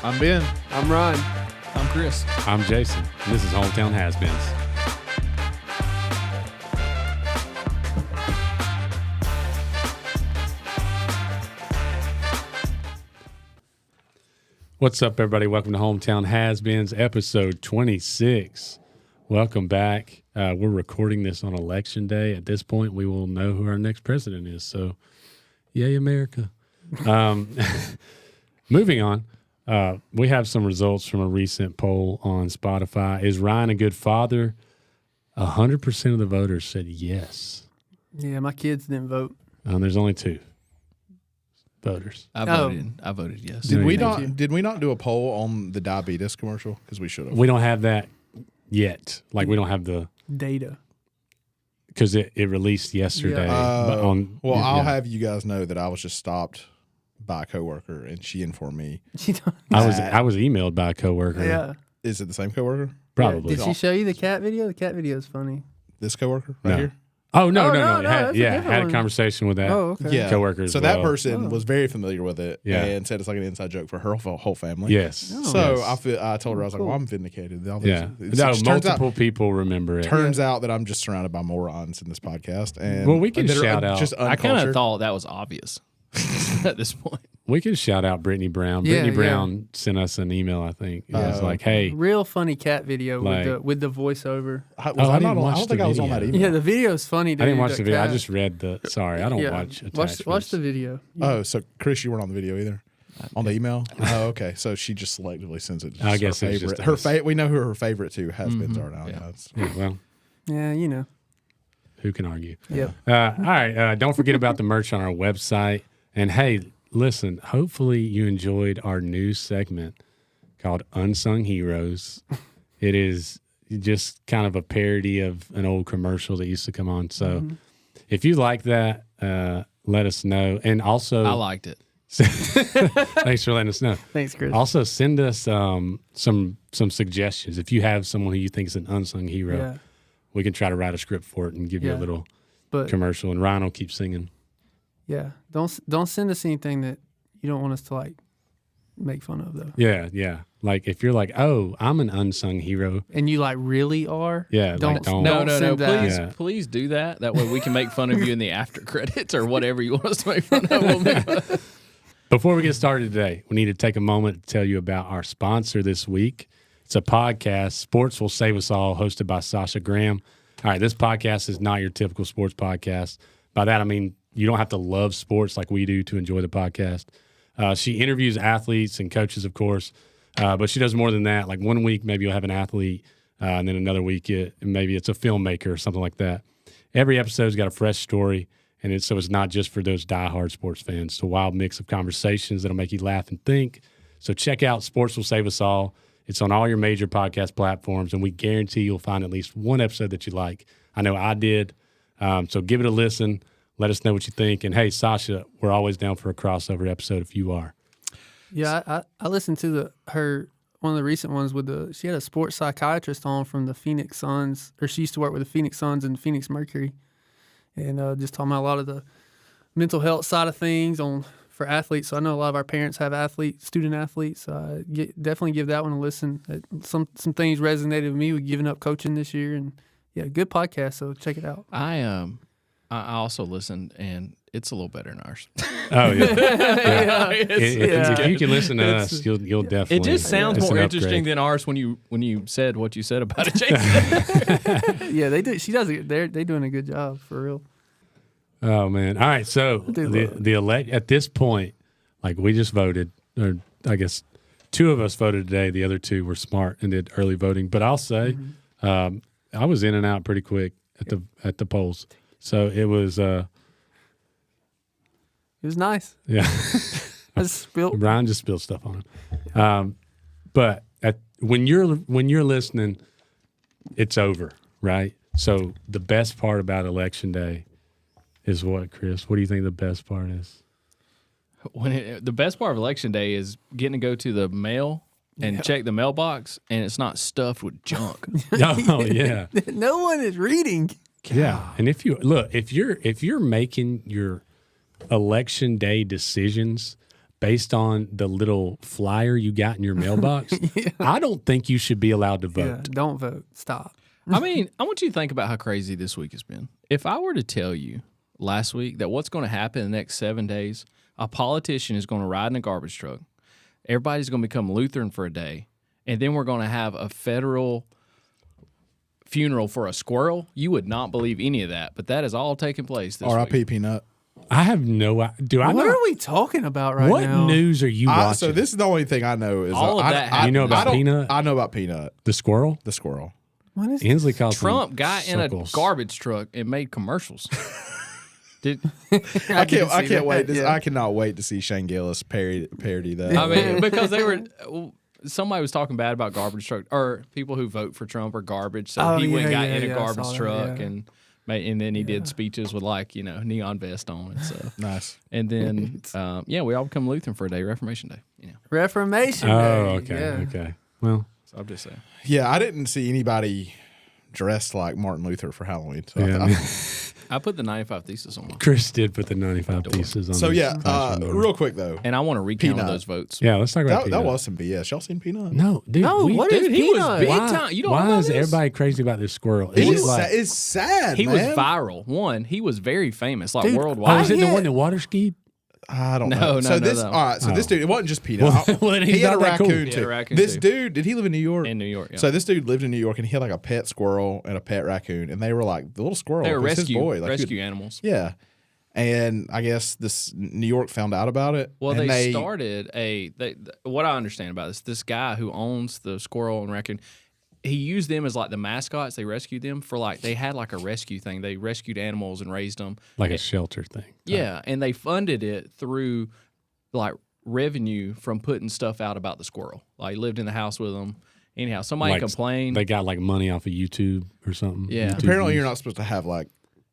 I'm Ben. I'm Ron. I'm Chris. I'm Jason, and this is Hometown Has-Beens. What's up, everybody? Welcome to Hometown Has-Beens, episode 26. Welcome back. We're recording this on Election Day. At this point, we will know who our next president is. So, yay, America. Moving on. We have some results from a recent poll on Spotify. Is Ryan a good father? 100% of the voters said yes. Yeah, my kids didn't vote. There's only 2 voters. I voted yes. Did we Thank you. not do a poll on the diabetes commercial? Because we should have. We don't have that yet. Like, we don't have the Data. because it released yesterday. But I'll have you guys know that I was just stopped by a coworker, and she informed me. I was emailed by a coworker. Yeah. Is it the same coworker? Probably. Did she show you the cat video? The cat video is funny. This coworker right No. here? Oh no! no, that's a different Had a one. conversation with that. Oh, okay. Yeah. Coworker as So that well. person was very familiar with it, Yeah. and said it's like an inside joke for her whole family. Yes. Oh. So Yes. I told her, I was like, Cool. well, I'm vindicated. Yeah. It No, just multiple people remember it. turns out that I'm just surrounded by morons in this podcast. And Well, we can that are shout out. Just I kind uncultured. of thought that was obvious at this point. We can shout out Brittany Brown. Yeah, Brittany yeah. Brown sent us an email, I think. It was like, hey, Real funny cat video Like- with the voiceover. I didn't don't watch think the I was on that video. email. Yeah, the video is funny, dude. I didn't watch that the video. I cat. just read the. Sorry, I don't watch attachments. Watch the video. Oh, so Chris, you weren't on the video either? On the email? Oh, okay. So she just selectively sends it. To I just guess her it's just favorite. us. We know who her favorite 2 has-beens are now. Yeah. Yeah, well, Yeah, you know. who can argue? Yep. All right. Don't forget about the merch on our website. And hey, listen, hopefully you enjoyed our new segment called Unsung Heroes. It is just kind of a parody of an old commercial that used to come on. So if you like that, let us know. And also, I liked it. thanks for letting us know. Thanks, Chris. Also, send us some suggestions. If you have someone who you think is an unsung hero, Yeah. we can try to write a script for it and give you a Yeah. little But commercial. And Ryan will keep singing. yeah, don't send us anything that you don't want us to like make fun of though. Yeah. Like if you're like, oh, I'm an unsung hero. And you like really are. Yeah, like, Don't don't- No, send that. please, Yeah. please do that. That way we can make fun of you in the after credits or whatever you want us to make fun of. We'll make fun. Before we get started today, we need to take a moment to tell you about our sponsor this week. It's a podcast, Sports Will Save Us All, hosted by Sasha Graham. All right, this podcast is not your typical sports podcast. By that, I mean you don't have to love sports like we do to enjoy the podcast. She interviews athletes and coaches, of course, but she does more than that. Like one week, maybe you'll have an athlete, and then another week, maybe it's a filmmaker or something like that. Every episode's got a fresh story, and it's not just for those diehard sports fans. It's a wild mix of conversations that'll make you laugh and think. So check out Sports Will Save Us All. It's on all your major podcast platforms, and we guarantee you'll find at least one episode that you like. I know I did. So give it a listen. Let us know what you think. And hey, Sasha, we're always down for a crossover episode if you are. Yeah, I listened to one of the recent ones with she had a sports psychiatrist on from the Phoenix Suns, or she used to work with the Phoenix Suns and Phoenix Mercury, and just talking about a lot of the mental health side of things for athletes. So I know a lot of our parents have student athletes. So definitely give that one a listen. Some things resonated with me with giving up coaching this year, and yeah, good podcast. So check it out. I also listened, and it's a little better than ours. Oh, yeah. It's If you can listen to us, you'll definitely. It just sounds it's an more upgrade. interesting than ours when you said what you said about it, Jason. Yeah, they do. She does it. They're doing a good job for real. Oh man! All right, so the elect at this point, like we just voted, or I guess 2 of us voted today. The other 2 were smart and did early voting. But I'll say, I was in and out pretty quick at the polls, so it was It was nice. yeah. I just spilled. Brian just spilled stuff on him. But when you're listening, it's over, right? So the best part about Election Day is what, Chris? What do you think the best part is? The best part of Election Day is getting to go to the mail and check the mailbox, and it's not stuffed with junk. Oh yeah, No one is reading. yeah. And if you're making your Election Day decisions based on the little flyer you got in your mailbox, I don't think you should be allowed to vote. Yeah, don't vote. Stop. I mean, I want you to think about how crazy this week has been. If I were to tell you last week that what's going to happen in the next 7 days, a politician is going to ride in a garbage truck, everybody's going to become Lutheran for a day, and then we're going to have a federal funeral for a squirrel, you would not believe any of that. But that is all taking place this R.I.P. week. Peanut. I have no idea. Do I What know? are we talking about right What now? news are you watching? So this is the only thing I know is All of I, that I, You know about I don't- Peanut? I know about Peanut, The squirrel? the squirrel. What is Inslee calls them Trump got in a suckles. garbage truck and made commercials. I did see can't that, wait. yeah. I cannot wait to see Shane Gillis parody that. I mean, because they were somebody was talking bad about garbage truck or people who vote for Trump are garbage. So Oh, he went and yeah, got yeah, in a yeah, I saw garbage that, truck yeah. and then he did speeches with like neon vest on and stuff. nice. And then we all become Lutheran for a day, Reformation Day. Reformation Oh, Day. okay. Yeah. Okay. Well, So I'm just saying. Yeah, I didn't see anybody dressed like Martin Luther for Halloween. So, yeah, I put the 95 Thesis on mine. Chris did put the 95 pieces on. so his yeah. fashion door. Real quick though, And I want to recount Peanut. those votes. Yeah, let's talk about that Peanut. was some BS. Y'all seen Peanut? No, dude. No, what is Dude, he was Peanut? big why, time. You don't why know about is this? everybody crazy about this squirrel? It Is is it like, it's sad. He was man. viral. One, he was very famous, like Dude, oh, worldwide. is it the hit- one that water skied? I don't No, know. no, So no, this, no. all right. So this Oh. dude, it wasn't just Peanut. Well, then he he's had a not that cool. raccoon He too. had a raccoon, This too. dude, did he live in New York? In New York, yeah. So this dude lived in New York, and he had like a pet squirrel and a pet raccoon, and they were like the little squirrel. They were was his boy. Like, he would- rescue animals. Yeah, and I guess this New York found out about it. Well, and they started what I understand about this guy who owns the squirrel and raccoon, he used them as like the mascots. They rescued them for like, they had like a rescue thing. They rescued animals and raised them. Like a shelter thing. Yeah. And they funded it through like revenue from putting stuff out about the squirrel. Like lived in the house with them. Anyhow, somebody Like, complained. They got like money off of YouTube or something. Yeah. YouTube Apparently, views. you're not supposed to have like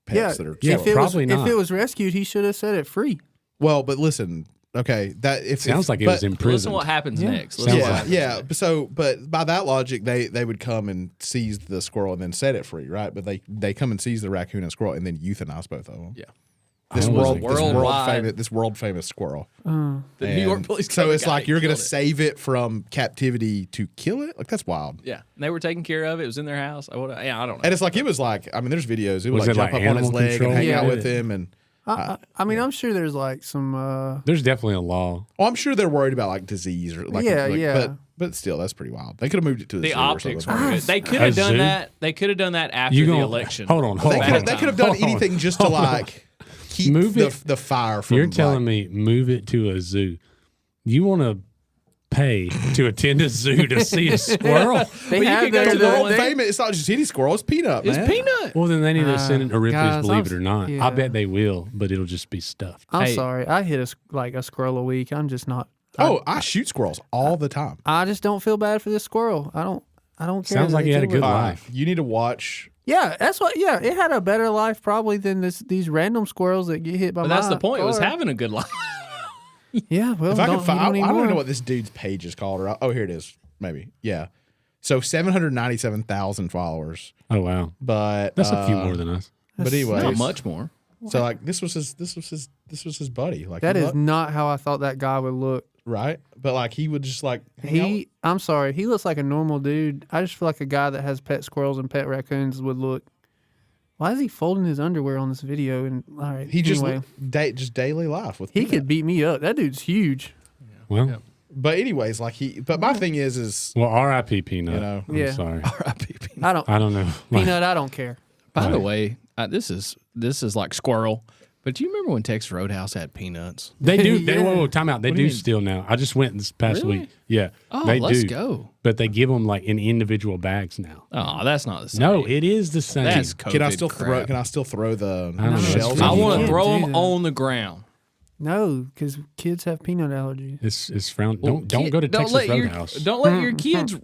pets Yeah, that are. Yeah, if it probably was, not. If it was rescued, he should have set it free. Well, but listen. Okay, that if Sounds like it but- was in Listen prison. what happens Yeah. next. Sounds Listen what Yeah, happens yeah. next. So, but by that logic, they would come and seize the squirrel and then set it free, right? But they come and seize the raccoon and squirrel and then euthanize both of them. Yeah. This I wasn't Worldwide. world famous squirrel. The New York And police. So got it's the guy like that you're gonna killed it. save it from captivity to kill it. Like that's wild. Yeah, and they were taking care of it. It was in their house. I don't know. And it's like it was like I mean, there's videos. It would Was like it jump like up on his animal leg control? and hang Yeah. out with him. And I mean, I'm sure there's like some. There's definitely a law. I'm sure they're worried about like disease or like Yeah, like, yeah. But still, that's pretty wild. They could have moved it to the zoo or optics something. were good. They could A have done zoo? that. They could have done that after You the gonna election. hold on? Hold They on. could have, they could have done Hold on. anything just to Hold on. like keep Move the, it. the fire from. You're telling like, me move it to a zoo. You want to pay to attend a zoo to see a squirrel? They Well, you have could go their- to the their- one- famous. It's not just any squirrel. It's peanut. It's man. peanut. Well, then they need to send it to Ripley's guys, Believe It or Not. yeah. I bet they will, but it'll just be stuffed. I'm Hey. sorry, I hit like a squirrel a week. I'm just not. Oh, I shoot squirrels all the time. I just don't feel bad for this squirrel. I don't care. Sounds that like they he had a killed good it. life. You need to watch. Yeah, that's what. Yeah, it had a better life probably than these random squirrels that get hit by. But that's my the point. It was car. having a good life. Yeah, well, If I don't, can find, you I don't don't even even know what this dude's page is called. Or oh, here it is. Maybe yeah. So 797,000 followers, Oh wow, but that's a few more than us. But anyway, Not much more. so like this was his buddy. Like That he is looked- not how I thought that guy would look. right, but like he would just like hang out. I'm sorry, he looks like a normal dude. I just feel like a guy that has pet squirrels and pet raccoons would look. Why is he folding his underwear on this video? And all right, He just anyway, just daily life with he Peanut. could beat me up. That dude's huge. Well, Yeah. But anyways, like he. But my thing is well, R.I.P. Peanut. You know. I'm Yeah. sorry. I don't. I don't know. Like, Peanut, I don't care. By the way, this is like squirrel. But do you remember when Texas Roadhouse had peanuts? they do. They, Yeah. whoa, time out. They What do do you mean? still now. I just went this past Really? week. Yeah. Oh, they let's do. go. But they give them like in individual bags now. Oh, that's not the same. No, it is the same. That's COVID Can I still throw? crap. Can I still throw the I don't know. shells? I You want to can't throw do them that. on the ground. No, because kids have peanut allergies. It's frowned. Don't go to Don't Texas let Roadhouse. Don't let your kids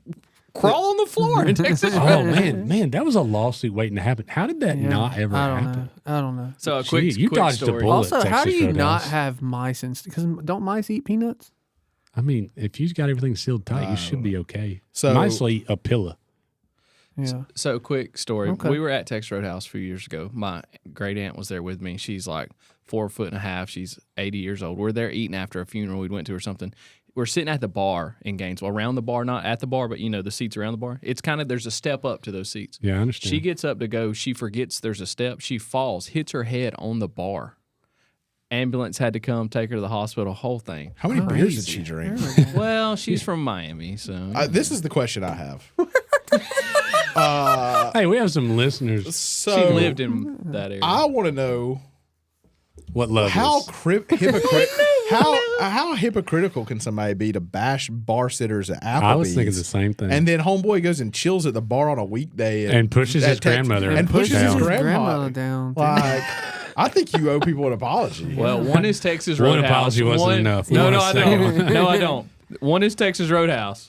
crawl on the floor in Texas Oh Roadhouse. man, that was a lawsuit waiting to happen. How did that Yeah, not ever I don't happen? know. I don't know. So a Gee, quick, you quick dodged a story. bullet. Also, how do Texas you not Roadhouse. have mice? Because don't mice eat peanuts? I mean, if you've got everything sealed tight, you should be okay. So- Mice will eat a pillow. Yeah. So, quick story. Okay. We were at Texas Roadhouse a few years ago. My great aunt was there with me. She's like 4'1.5". She's 80 years old. We're there eating after a funeral we went to or something. We're sitting at the bar in Gainesville, around the bar, not at the bar, but the seats around the bar. It's kind of, there's a step up to those seats. Yeah, I understand. She gets up to go. She forgets there's a step. She falls, hits her head on the bar. Ambulance had to come, take her to the hospital, whole thing. How many beers did she drink? Well, she's from Miami, so. This is the question I have. Hey, we have some listeners. So She lived in that area. I want to know What love how is. how hypocritical can somebody be to bash bar sitters at Applebee's? I was thinking the same thing. And then homeboy goes and chills at the bar on a weekday And pushes his at Tex- grandmother and pushes down. his grandmother grandma down. Like, I think you owe people an apology. Well, one is Texas One Roadhouse. apology wasn't One- enough. No, One no, is I second. don't. No, I don't. One is Texas Roadhouse.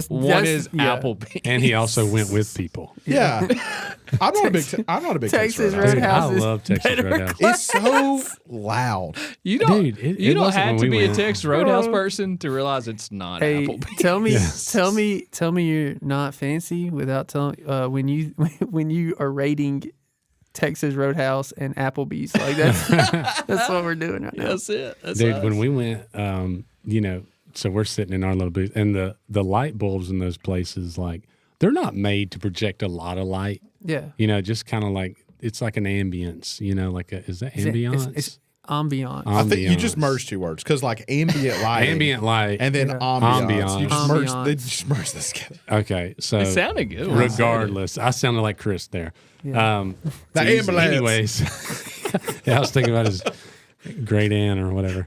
One is Applebee's. And he also went with people. Yeah, I'm not a big Texas Roadhouse. Dude, I Roadhouse is love Texas better. Roadhouse. It's so loud. You don't. Dude, it you don't wasn't have when to we be a went. Texas Roadhouse person to realize it's not Hey, Applebee's. tell me you're not fancy without telling when you are rating Texas Roadhouse and Applebee's. Like that's what we're doing right now. That's it. That's Dude, us. when we went, so we're sitting in our little booth, and the light bulbs in those places, like, they're not made to project a lot of light. Yeah. Just kind of like, it's like an ambience, like is that It's- ambiance? It's ambiance. I think you just Ambiance. merged two words because like ambient light, Ambient light. and then Yeah. ambiance. You just merged. Ambiance. They just merged this together. Okay, so it sounded good. regardless, I sounded like Chris there. Yeah. The It's easy. ambulance. Anyways, yeah, I was thinking about his great aunt or whatever.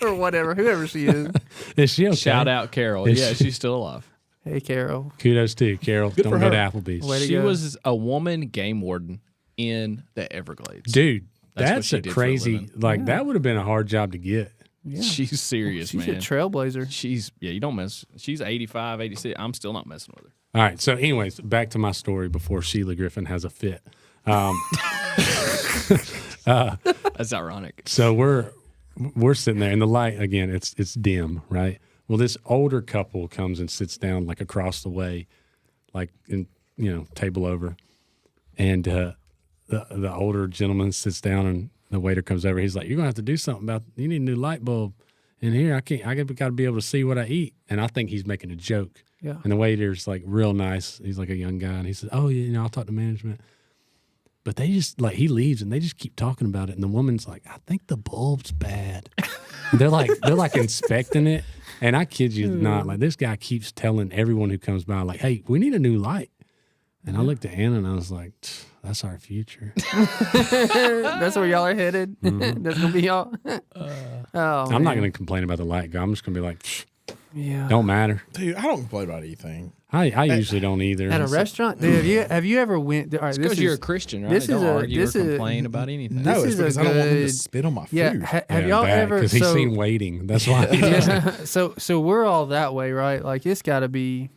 Or whatever, whoever she is. Is she okay? Shout out Carol. Is Yeah, she- she's still alive. Hey, Carol. Kudos to you, Carol. Good Don't for go to her. Applebee's. Way to She go. was a woman game warden in the Everglades. Dude, That's what that's she a did for a crazy. living. Like that would have been a hard job to get. Yeah. She's serious, She's man. a trailblazer. You don't mess. She's 85, 86. I'm still not messing with her. All right. So, anyways, back to my story before Sheila Griffin has a fit. That's ironic. So we're sitting there, and the light again. It's dim, right? Well, this older couple comes and sits down like across the way, like in table over, and the older gentleman sits down, and the waiter comes over. He's like, "You're gonna have to do something about. You need a new light bulb in here. I can't. I got to be able to see what I eat." And I think he's making a joke. Yeah. And the waiter's like real nice. He's like a young guy, and he says, "Oh, yeah, I'll talk to management." But they just like he leaves, and they just keep talking about it. And the woman's like, "I think the bulb's bad." they're like inspecting it, and I kid you not, like this guy keeps telling everyone who comes by, like, "Hey, we need a new light." And I looked at Anna, and I was like, "That's our future." That's where y'all are headed. That's gonna be y'all. I'm not going to complain about the light guy. I'm just going to be like, Yeah. "Don't matter." Dude, I don't complain about anything. I usually don't either. At a restaurant, dude, have you ever went? All right, this Because you're a is Christian, right? this Don't is a- argue this or is- complain about anything. No, This it's is a because I don't want him to good- spit on my food. yeah. Have y'all ever? Because he's so- seen waiting. That's why. Yeah, so we're all that way, right? Like it's got to be.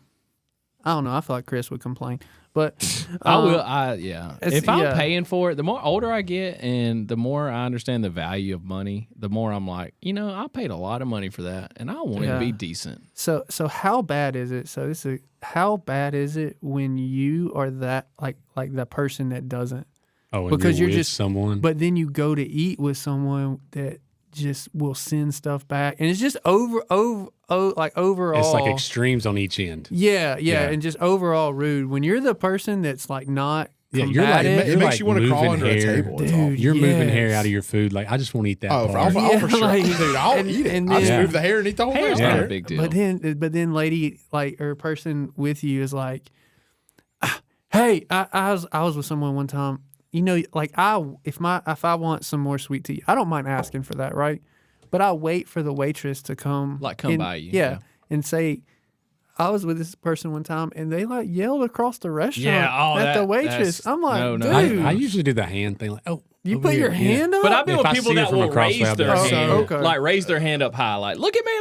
I don't know. I feel like Chris would complain, but I will. Yeah. it's- If I'm yeah. paying for it, the more older I get and the more I understand the value of money, the more I'm like, I paid a lot of money for that, and I want it to be Yeah. decent. So how bad is it? So this is how bad is it when you are that like the person that doesn't, Oh, and Because you're you're with just- someone. but then you go to eat with someone that just will send stuff back, and it's just overall. It's like extremes on each end. Yeah, Yeah. and just overall rude. When you're the person that's like not Yeah, you're like- combative, It You're makes like you want to crawl moving under a hair. table. It's awful. Dude, You're moving hair yes. out of your food. Like, I just want to eat that Oh, part. I'll for sure. like- Dude, I'll and- eat it. and I'll just then- move the hair and eat the whole Hair's thing. not Yeah. a big deal. But then, lady, like, or person with you is like, hey, I was with someone one time. Like if I want some more sweet tea, I don't mind asking for that, right? But I wait for the waitress to come, Come by you. yeah, and say, I was with this person one time, and they like yelled across the restaurant at the waitress. I'm like, no, dude, I usually do the hand thing. Like, oh, you over put your here. Yeah. hand up. But I've been If with I people see her that from will across raise the their other hand, side. Okay. like raise their hand up high, like look at me.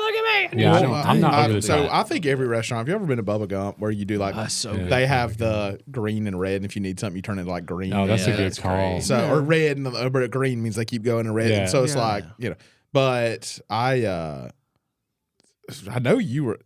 Yeah, I don't- I'm not over the So top. I think every restaurant. Have you ever been to Bubba Gump where you do like That's so Yeah. good. they have the green and red, and if you need something, you turn it like green. Oh, that's Yeah, a good that's call. great. So or red and but green means they keep going to red. Yeah. And so it's Yeah. like But I know you were.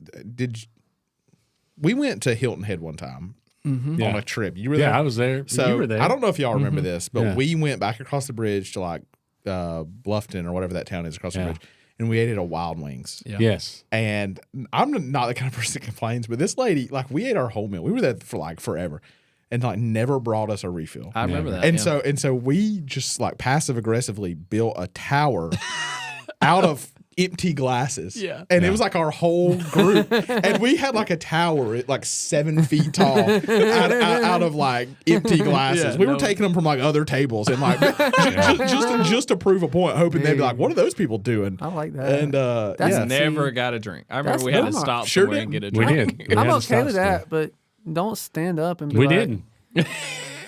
we went to Hilton Head one time on Yeah. a trip. You were there? Yeah, I was there. So You were there. I don't know if y'all remember this, but Yeah. we went back across the bridge to like Bluffton or whatever that town is across the bridge, and we ate at a Wild Wings. Yeah. Yes. And I'm not the kind of person that complains, but this lady, like, we ate our whole meal. We were there for like forever, and like never brought us a refill. I remember that. And yeah. so we just like passive aggressively built a tower out of empty glasses. Yeah. And it was like our whole group. And we had like a tower at like 7 feet tall out of like empty glasses. Yeah, we were no. taking them from like other tables and like just to prove a point, hoping they'd be like, what are those people doing? I like that. And That's yeah. Never got a drink. I remember That's we had to dumb. stop Sure somewhere and get didn't. a We drink. did. We I'm had to okay stop with still. that, but don't stand up and be We like, didn't.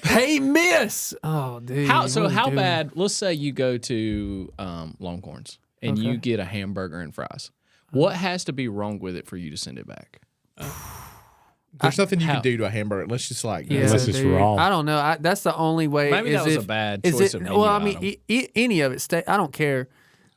Hey, miss. Oh, dude. How what are you how doing? bad? Let's say you go to Longhorns and you Okay. get a hamburger and fries. What has to be wrong with it for you to send it back? There's nothing you how- can do to a hamburger. Let's just like, Yeah, Unless it's dude. raw. I don't know. That's the only way. Maybe is that was if- a bad is choice it, of menu Well, I mean, item. any of it. I don't care.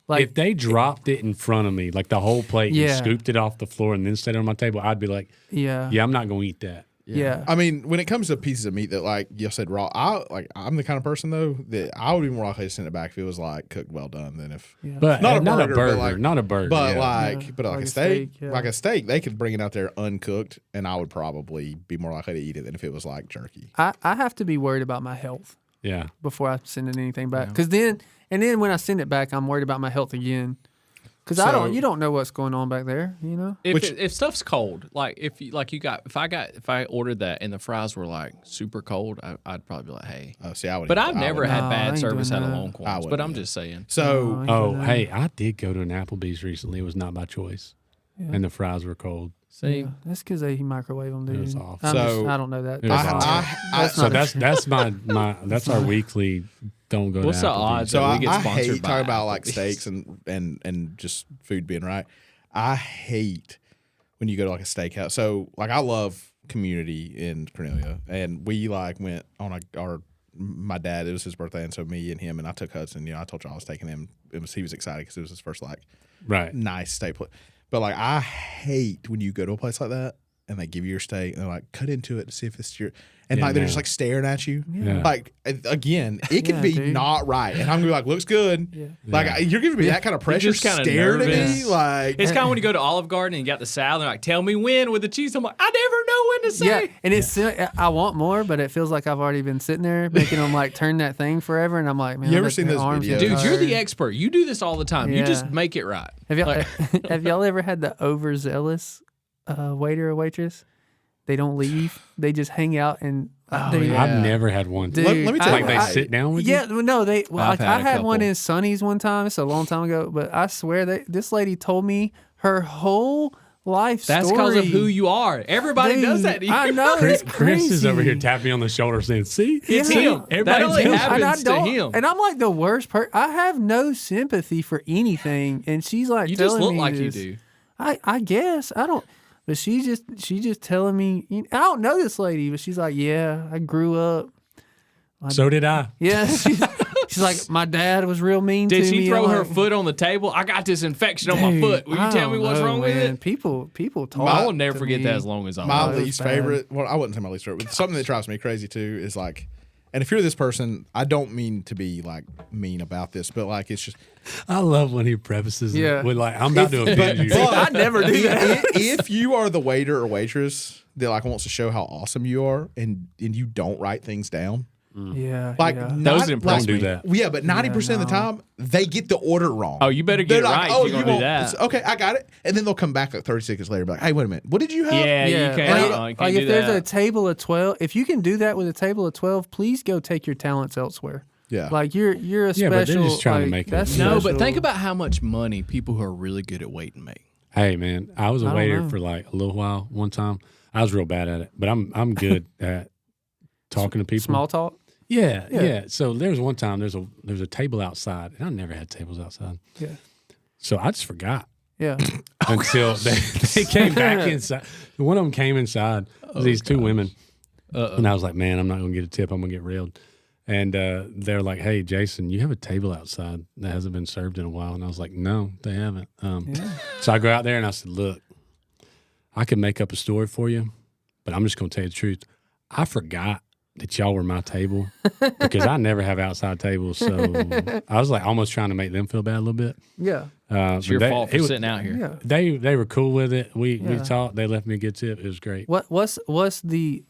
Like, If they dropped it in front of me, like the whole plate, Yeah. and scooped it off the floor and then set it on my table, I'd be like, yeah, yeah, I'm not going to eat that. yeah. I mean, when it comes to pieces of meat that, like you said, raw, I'm the kind of person though that I would be more likely to send it back if it was like cooked well done than if. But Not a not burger, a but burger. like- Not a burger. But yeah. like like a a steak, steak, yeah. like a steak, they could bring it out there uncooked, and I would probably be more likely to eat it than if it was like jerky. I have to be worried about my health yeah. before I send anything back. Because then when I send it back, I'm worried about my health again. Because So- you don't know what's going on back there. You know. If stuff's cold, like if I ordered that and the fries were like super cold, I'd probably be like, hey. See, I would. But I've never had No, I bad ain't service doing out of that. I Longhorns. wouldn't But I'm either. just saying. So Oh, hey, I did go to an Applebee's recently. It was not by choice. And the fries were cold. See, Yeah, that's because they microwave them, dude. was awful. I don't know that. It was I- awful. I- So that's my that's our weekly don't go What's to the Applebee's. odds So that I, we get I sponsored hate by talking about like Applebee's? steaks and just food being right. I hate when you go to like a steakhouse. So like I love Community in Cornelia, and we like went on my dad. It was his birthday, and so me and him and I took Hudson. You know, I told you I was taking him. He was excited because it was his first like Right. nice steak place. But like I hate when you go to a place like that and they give you your steak and they're like, cut into it to see if it's your, and Yeah, like they're no. just like staring at you. Yeah. Like again, it could Yeah, be dude. not right, and I'm gonna be like, looks good. Yeah. Like Yeah. you're giving me that kind of pressure, just kinda staring at me. nervous. Like It's kind of when you go to Olive Garden and you got the salad. They're like, "Tell me when with the cheese." I'm like, I never know when to say. Yeah, and it's I want more, but it feels like I've already been sitting there making them like turn that thing forever, and I'm like, man, You I ever bet seen their those arms videos? get Dude, you're the tired. expert. You do this all the time. You just Yeah. make it right. Have y'all Like- have y'all ever had the overzealous waiter or waitress? They don't leave. They just hang out and they, yeah. I've never had one. Dude, Let me tell like you, they sit down with Yeah, you. well, no, they. Well, I've like, had I a had one couple. in Sonny's one time. It's a long time ago, but I swear this lady told me her whole life That's story. because of who you are. Everybody Dude, does that to you. I know. Chris, It's crazy. Chris is over here tapping me on the shoulder saying, see? It's Yeah. him. Everybody That only does it. happens and I to don't, him. and I'm like the worst person. I have no sympathy for anything, and she's like, You just telling look me like you this. do. I guess I don't. But she just telling me. I don't know this lady, but she's like, yeah, I grew up. So did I. Yeah, she's like, my dad was real mean Did to me. she throw I'm her like, foot on the table? I got this infection on my "Dude, foot. Will you I tell me don't what's know, wrong with man. it? People talk. I will never to forget me. that as long as I'm my it was least bad. favorite. Well, I wouldn't say my least favorite, but something that drives me crazy too is like, and if you're this person, I don't mean to be like mean about this, but like it's just I love when he prefaces Yeah. it with like, I'm about to offend you. I never do that. if you are the waiter or waitress that like wants to show how awesome you are and you don't write things down, Yeah, like yeah. not, Those impress Don't me. do that. Yeah, but 90% of the no. time they get the order wrong. Oh, you better get They're it like, right. oh, if you're you gonna do won't. that. Okay, I got it, and then they'll come back like 30 seconds later, and be like, hey, wait a minute, what did you have? Yeah, Yeah, you can't. like, you can't like do if there's a that. table of 12, if you can do that with a table of 12, please go take your talents elsewhere. Yeah. Like you're a Yeah, special. but they're just trying to like, make it- that's No, but special. think about how much money people who are really good at waiting make. Hey, man, I was a I don't waiter know. for like a little while one time. I was real bad at it, but I'm good at talking to people. small talk. Yeah, Yeah. yeah. So there was one time there's a table outside, and I never had tables outside. Yeah, So I just forgot yeah. until they came back inside. One of them came inside. These two women, and I was like, "Man, I'm not gonna get a tip. I'm gonna get railed." And they're like, "Hey, Jason, you have a table outside that hasn't been served in a while." And I was like, "No, they haven't." So I go out there and I said, "Look, I can make up a story for you, but I'm just going to tell you the truth. I forgot that y'all were my table because I never have outside tables. So I was like almost trying to make them feel bad a little bit. Yeah. It's your fault for sitting out here. Yeah. They were cool with it. We Yeah. talked. They left me a good tip. It was great. What is the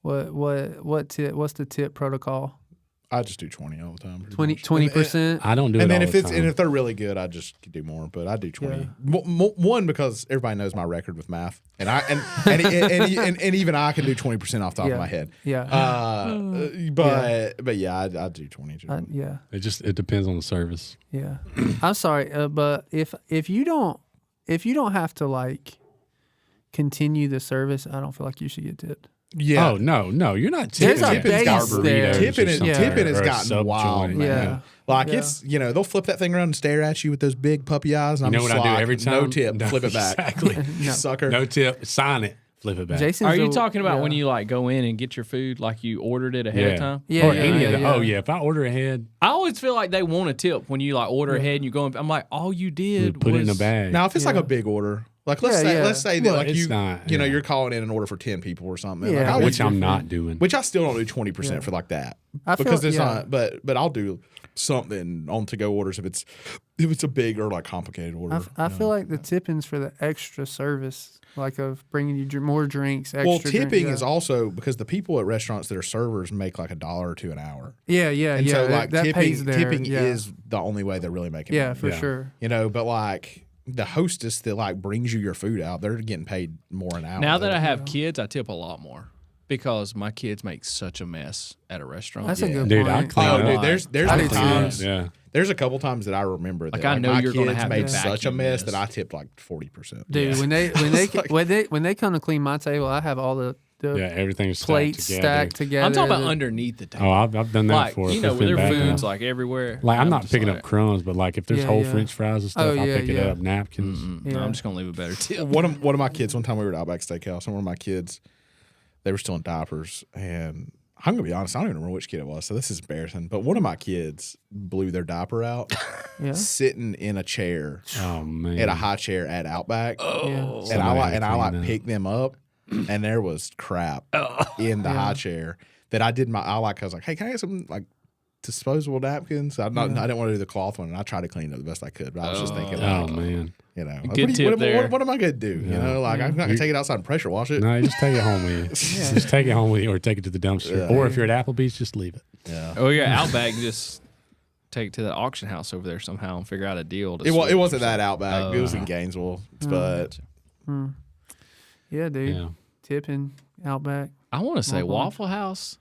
what's the tip protocol? I just do 20 all the time. pretty much. 20%. I don't do it And then all if the it's time. and if they're really good, I just do more. But I do 20. Yeah. One because everybody knows my record with math, and I and even I can do 20% off the top Yeah. of my head. Yeah. But yeah, I do 20. Yeah. it depends on the service. Yeah. I'm sorry, but if you don't have to like continue the service, I don't feel like you should get tipped. Yeah. Oh no, you're not There's tipping. a base Barburritos there. or Tipping something, has or a gotten sub wild, joint. man. Yeah. Like Yeah. it's they'll flip that thing around and stare at you with those big puppy eyes. And You I'm know just what I do like, every No time? tip, No, flip it back. exactly. No. Sucker. No tip. Sign it. Flip it back. Jason's Are you a- talking about yeah. when you like go in and get your food, like you ordered it ahead of time? Yeah, Or yeah, any yeah, of the, yeah. Oh yeah. If I order ahead, I always feel like they want a tip when you like order Yeah. ahead and you go. I'm like, all you we did put was it in a bag. Now, if it's like Yeah. a big order, like let's Yeah, say that Well, like it's you not, you know yeah. you're calling in an order for 10 people or something. Yeah, like, I'll which do- I'm not doing. Which I still don't do 20% Yeah. for like that I feel- because it's yeah. not. But I'll do something on to go orders if it's a big or like complicated order. I feel like the tipping's for the extra service, like of bringing you more drinks. Extra well, tipping drink, yeah. is also because the people at restaurants that are servers make like $1 or $2 an hour. Yeah, yeah, And yeah. so like that pays there. tipping yeah. is the only way they're really making yeah, money. for Yeah. sure. But like the hostess that like brings you your food out, they're getting paid more an hour. Now that I have Yeah. kids, I tip a lot more because my kids make such a mess at a restaurant. That's a good Dude, I point. clean Oh, up. dude, there's I been do too. times. Yeah. There's a couple times that I remember that Like, I know my you're gonna kids have made to such a vacuum mess this. that I tipped like 40%. Dude, Yeah. when they come to clean my table, I have all the Yeah, everything's plates stacked together. I'm talking about underneath the table. Oh, I've done that like before. you know, It's where been their bad. food's like everywhere. Like I'm not just picking like, up crumbs, but like if there's Yeah, whole yeah. French fries and stuff, Oh, I'll yeah, pick it yeah. up. Napkins. No, Yeah. I'm just gonna leave a better tip. One of my kids, one time we were at Outback Steakhouse, and one of my kids, they were still in diapers, and I'm gonna be honest, I don't even remember which kid it was, so this is embarrassing. But one of my kids blew their diaper out, Yeah. sitting in a chair Oh man. at a high chair at Outback, Yeah. and I Somebody had to like clean that. picked them up, and there was crap in the high chair that I was like, hey, can I get some like disposable napkins? I didn't want to do the cloth one, and I tried to clean it the best I could, but I was just thinking, Oh like, man. you know, Good tip there. what am I gonna do? You know, like I'm not gonna take it outside and pressure wash it. No, you just take it home with you. Just take it home with you, or take it to the dumpster. Yeah. Or if you're at Applebee's, just leave it. Yeah. Oh yeah, Outback, just take it to that auction house over there somehow and figure out a deal. To It switch. wasn't that Outback. It was Oh. in Gainesville, but Yeah, dude. Yeah. Tipping, Outback. I want to say Mhm. Waffle House.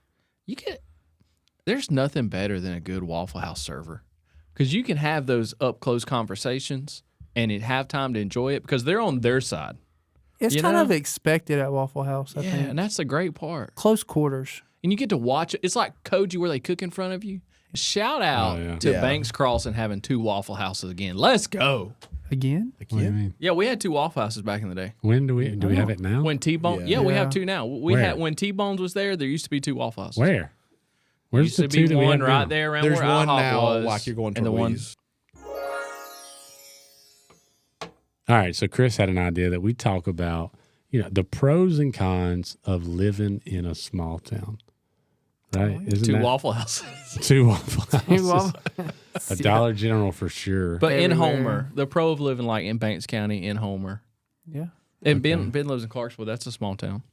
There's nothing better than a good Waffle House server because you can have those up close conversations and have time to enjoy it because they're on their side. It's You kind know? of expected at Waffle House, I Yeah, think. and that's the great part. Close quarters. And you get to watch it. It's like Koji where they cook in front of you. Shout out Oh, yeah. to Yeah. Banks Crossing having 2 Waffle Houses again. Let's go. Again? What do you mean? Yeah, we had 2 Waffle Houses back in the day. When do we have it now? When T-Bone, Yeah. yeah, we have Yeah. 2 now. We Where? had when T-Bones was there used to be 2 Waffle Houses. Where? Where's Used the to two be that we one have right now? there around there's where one IHOP now, was. like you're going to and the one. Louise. All right, so Chris had an idea that we talk about, the pros and cons of living in a small town. Right? Isn't 2 that Waffle Houses. 2 Waffle Houses? Waffle- A Dollar General for sure. But in Everywhere. Homer, the pro of living like in Banks County, in Homer. Yeah. And Ben lives in Clarksville. That's a small town.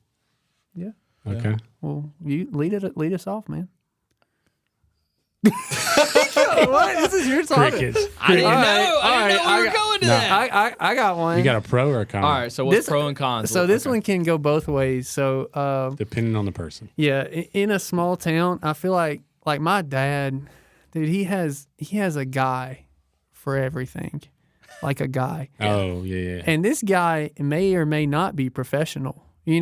Yeah. Okay. Well, you lead us off, man. What? This is your topic. Crickets. I didn't know. All right, I didn't know all we were right, going to No. that. I got one. You got a pro or a con? All right. So what's This- pro and cons? So this Okay. one can go both ways. So Depending on the person. yeah, in a small town, I feel like my dad, dude, he has a guy for everything, like a guy. Oh, yeah. And this guy may or may not be professional. Like,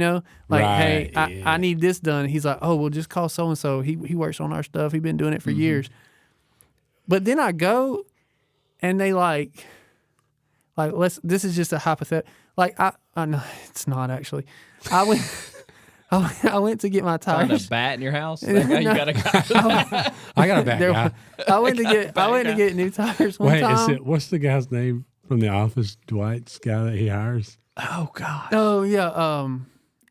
hey, Right, yeah. I need this done. He's like, oh, well, just call so and so. He works on our stuff. He's been doing it for years. But then I go, and they like this is just a hypothetical. Like I know it's not actually. I went to get my Find tires. a bat in your house. That guy, you got a guy. I got a bad There- guy. I went to get new tires one Wait, time. what's the guy's name from The Office? Dwight's guy that he hires? Oh God. Oh yeah,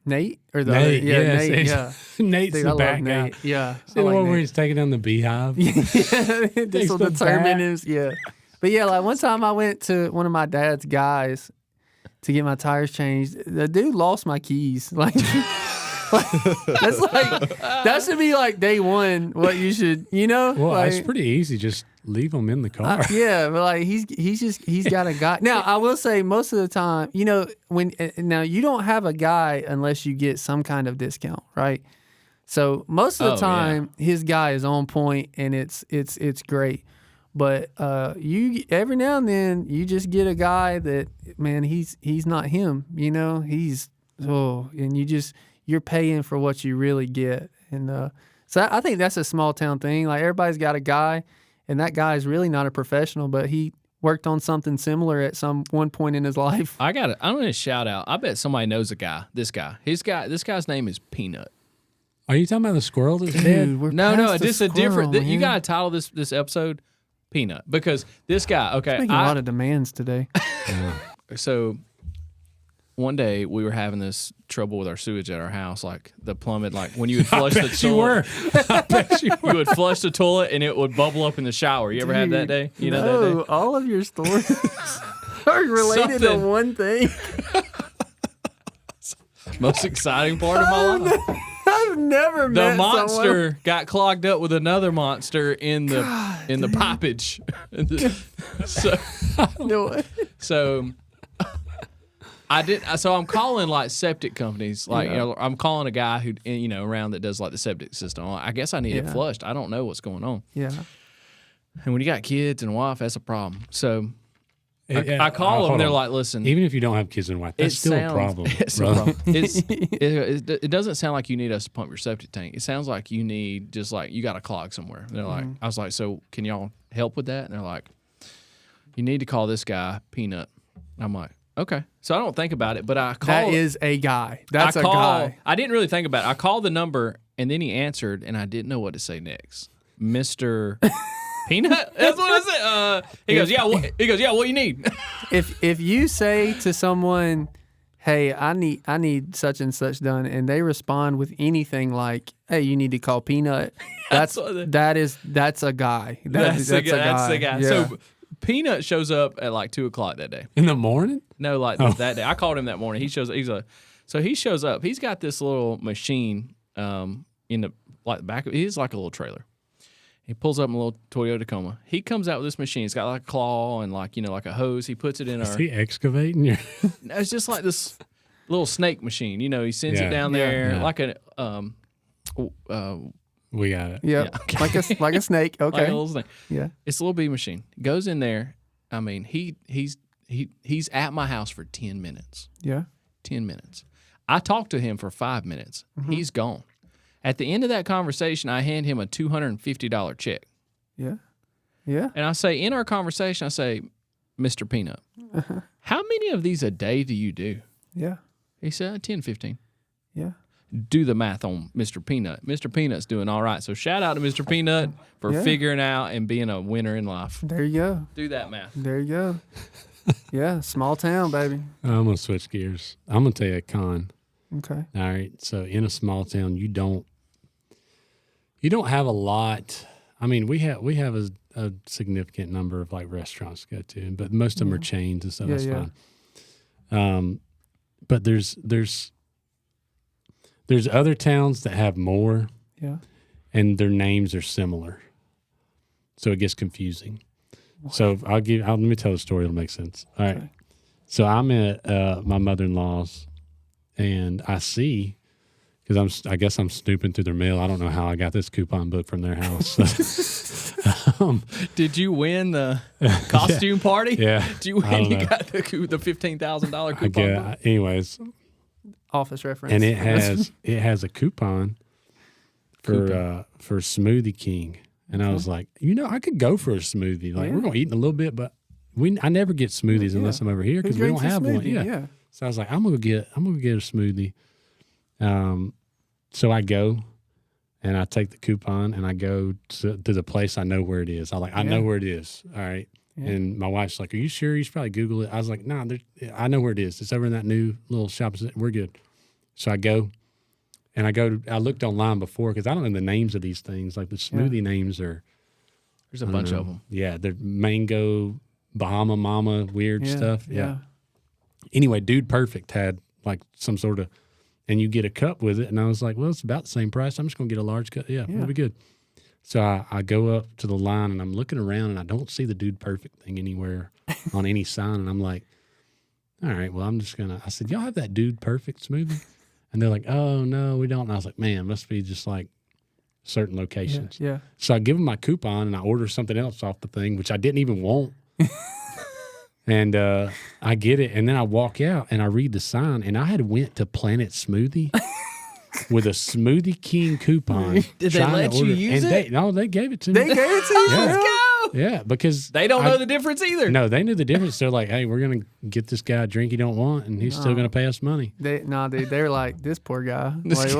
Nate or the Nate, other, yeah, yes, Nate, yeah. Nate's Dude, the I back love guy. Nate. Yeah, See the one where he's taking down the beehive? yeah, this Takes will the determine bat. his. Yeah, but yeah, like one time I went to one of my dad's guys to get my tires changed. The dude lost my keys. Like, that's like that should be like day one. What you should, Well, like, it's pretty easy. Just leave them in the car. yeah, but like he's got a guy. Now I will say most of the time, when now you don't have a guy unless you get some kind of discount, right? So most of the Oh, time his guy is on point and it's great. But you every now and then you just get a guy that, man, he's not him, and you're paying for what you really get. And so I think that's a small town thing. Like everybody's got a guy, and that guy is really not a professional, but he worked on something similar at one point in his life. I'm going to shout out. I bet somebody knows a guy. This guy's name is Peanut. Are you talking about the squirrel that's dead? Dude, we're No, past the this is a different. squirrel, You man. got to title this episode Peanut because this guy. Okay, Making a lot of demands today. so one day we were having this trouble with our sewage at our house, like the plumbing, like when you would flush the You were. toilet. I bet you were. You would flush the toilet and it would bubble up in the shower. You ever had that day? You know that day? all of your stories are related Something. to one thing. Most exciting part of my life. I've never The met monster got clogged up with another monster in the pipage. someone. So I did. So I'm calling like septic companies. Like I'm calling a guy who around that does like the septic system. I guess I need it Yeah. flushed. I don't know what's going on. Yeah. And when you got kids and a wife, that's a problem. So Yeah, I call them. hold They're on. like, listen. Even if you don't have kids and wife, that's still a problem. It's a brother. problem. It doesn't sound like you need us to pump your septic tank. It sounds like you need just like you got a clog somewhere. And they're like, I was like, so can y'all help with that? And they're like, you need to call this guy Peanut. I'm like, okay. So I don't think about it, but I call. That is a guy. That's I a call, guy. I didn't really think about it. I called the number and then he answered, and I didn't know what to say next. Mr. Peanut? That's what I said. He goes, yeah. What you need? If you say to someone, "Hey, I need such and such done," and they respond with anything like, "Hey, you need to call Peanut," that's a guy. That's the guy. Yeah. So Peanut shows up at like 2:00 that day. In the morning? No, like that day. I called him that morning. He shows up. He's got this little machine in the like back of he's like a little trailer. He pulls up a little Toyota Tacoma. He comes out with this machine. It's got like a claw and like like a hose. He puts it in Is our. he excavating your? It's just like this little snake machine. He sends it Yeah. down Yeah. there Yeah. like a We got it. yeah, okay. like a snake. like a Okay. little snake. Yeah. It's a little bee machine. Goes in there. I mean, he's at my house for 10 minutes. Yeah. 10 minutes. I talked to him for 5 minutes. He's gone. At the end of that conversation, I hand him a $250 check. Yeah. Yeah. And I say, in our conversation, I say, Mr. Peanut, how many of these a day do you do? Yeah. He said, 10, 15. Yeah. Do the math on Mr. Peanut. Mr. Peanut's doing all right. So shout out to Mr. Peanut for Yeah. figuring out and being a winner in life. There you go. Do that math. There you go. Yeah. Small town, baby. I'm gonna switch gears. I'm gonna tell you a con. Okay. All right. So in a small town, you don't have a lot. I mean, we have a significant number of like restaurants to go to, but most of them are chains and stuff. Yeah, That's yeah. fine. But there's other towns that have more, Yeah. and their names are similar, so it gets confusing. So let me tell the story. It'll make sense. All right. Okay. So I'm at my mother-in-law's, and I see, because I guess I'm snooping through their mail. I don't know how I got this coupon book from their house. Did you win the costume party? Yeah. Did you I win? don't You know. got the $15,000 I coupon get, book? anyways, Office reference. and it has a coupon for Smoothie King, and I was like, I could go for a smoothie. Like we're gonna eat in a little bit, but I never get smoothies unless I'm over here Who because we don't drinks a have one. smoothie? Yeah. So I was like, I'm gonna get a smoothie. So I go and I take the coupon and I go to the place I know where it is. I know where it is. All right. And my wife's like, "Are you sure? You should probably Google it." I was like, "Nah, I know where it is. It's over in that new little shop. We're good." So I go, and I looked online before because I don't know the names of these things. Like the smoothie names are. There's a bunch of them. Yeah, they're mango, Bahama Mama, weird stuff. Yeah. Anyway, Dude Perfect had like some sort of, and you get a cup with it. And I was like, well, it's about the same price. I'm just going to get a large cup. Yeah, we'll be good. So I go up to the line and I'm looking around and I don't see the Dude Perfect thing anywhere on any sign. And I'm like, all right, well, I'm just going to, I said, y'all have that Dude Perfect smoothie? And they're like, oh, no, we don't. And I was like, man, must be just like certain locations. Yeah. So I give them my coupon and I order something else off the thing, which I didn't even want. And I get it. And then I walk out and I read the sign and I had went to Planet Smoothie with a Smoothie King coupon. Did they let you use it? No, they gave it to me. They gave it to you? Yeah. Let's go. Yeah, because They don't know the difference either. No, they knew the difference. They're like, hey, we're going to get this guy a drink he don't want, and he's still going to pay us money. Dude, they were like, this poor guy. Like,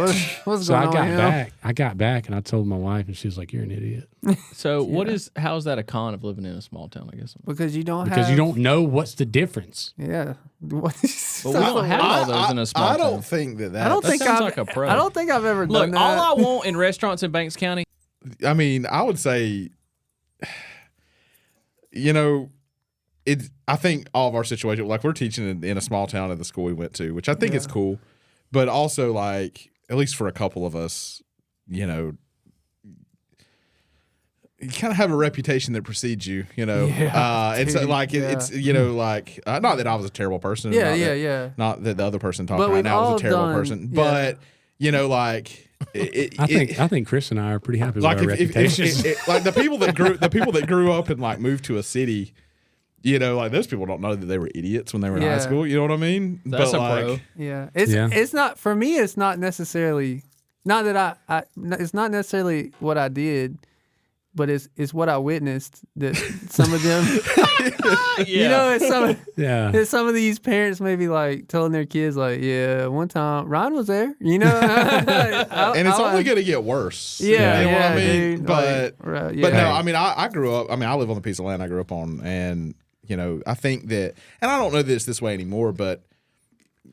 what's So going I on got with him? back. I got back, and I told my wife, and she was like, you're an idiot. So how's that a con of living in a small town, I guess? Because you don't have. Because you don't know what's the difference. Yeah. But we don't have all those in a small I town. don't think that. I don't That think sounds I've, like a pro. I don't think I've ever Look, done that. all I want in restaurants in Banks County. I mean, I would say, you know, I think all of our situation, like we're teaching in a small town at the school we went to, which I think is cool, but also like at least for a couple of us, you know, you kind of have a reputation that precedes you, you know. And so like it's you know like not that I was a terrible person. Yeah, not that, yeah. Not that the other person But talking right we've now was all a terrible done- person, yeah. but you know like. I think Chris and I are pretty happy with our Like reputations. like the people that grew up and like moved to a city, you know, like those people don't know that they were idiots when they were in high Yeah. school. You know what I mean? That's but a like, pro. Yeah, it's not for me. It's not necessarily not that it's not necessarily what I did, but it's what I witnessed that some of them. You know, it's some of these parents may be like telling their kids like, yeah, one time Ryan was there. You know, and it's only going to get worse. Yeah, you know what I mean. dude, But like, but no, I mean, I grew up. I mean, I live on the piece of land I grew up on, and you know, I think that, and I don't know that it's this way anymore, but.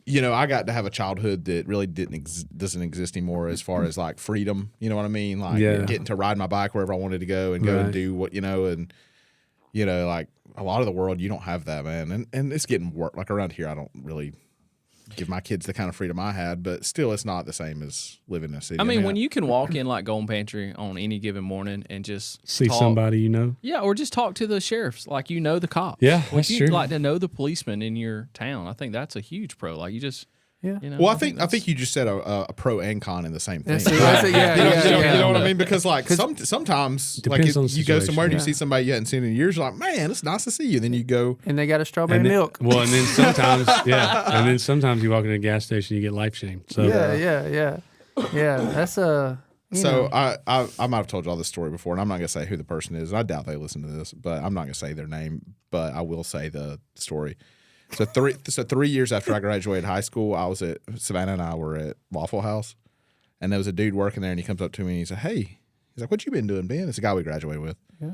You know, I got to have a childhood that really doesn't exist anymore as far as like freedom. You know what I mean? Like getting to ride my bike wherever I wanted to go and go and do what, you know, and, you know, like a lot of the world, you don't have that, man. And it's getting worse. Like around here, I don't really give my kids the kind of freedom I had, but still it's not the same as living in a city. I mean, when you can walk in like Golden Pantry on any given morning and just See talk, somebody you know. Yeah, or just talk to the sheriffs, like you know the cops. Yeah, like that's you true. like to know the policeman in your town. I think that's a huge pro. Like you just, Yeah. you know. well, I think you just said a pro and con in the same thing. That's it, yeah, You know what I mean? Because like sometimes like Depends on the you go situation. somewhere and you Yeah. see somebody you hadn't seen in years, you're like, man, it's nice to see you. Then you go, and they got a strawberry And then- milk. Well, and then sometimes, and then sometimes you walk in a gas station, you get life shamed. So Yeah. That's a. so I might have told y'all this story before, and I'm not gonna say who the person is. I doubt they listen to this, but I'm not gonna say their name, but I will say the story. So 3 years after I graduated high school, I was at Savannah and I were at Waffle House, and there was a dude working there, and he comes up to me and he said, "Hey," he's like, "What you been doing, Ben?" It's a guy we graduated with. Yeah.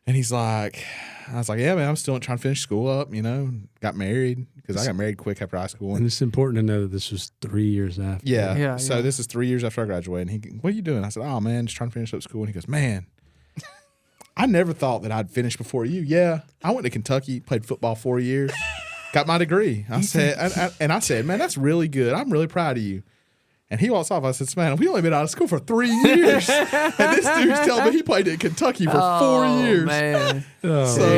And he's like, I was like, "Yeah, man, I'm still trying to finish school up, you know, got married because I got married quick after high school." And it's important to know that this was 3 years after. Yeah. So Yeah. this is 3 years after I graduated. And he, "What are you doing?" I said, "Oh man, just trying to finish up school." And he goes, "Man, I never thought that I'd finish before you." Yeah, I went to Kentucky, played football 4 years, got my degree. I said, I said, "Man, that's really good. I'm really proud of you." And he walks off. I said, "Man, we only been out of school for 3 years." And this dude's telling me he played at Kentucky for 4 years. Man. Oh, So,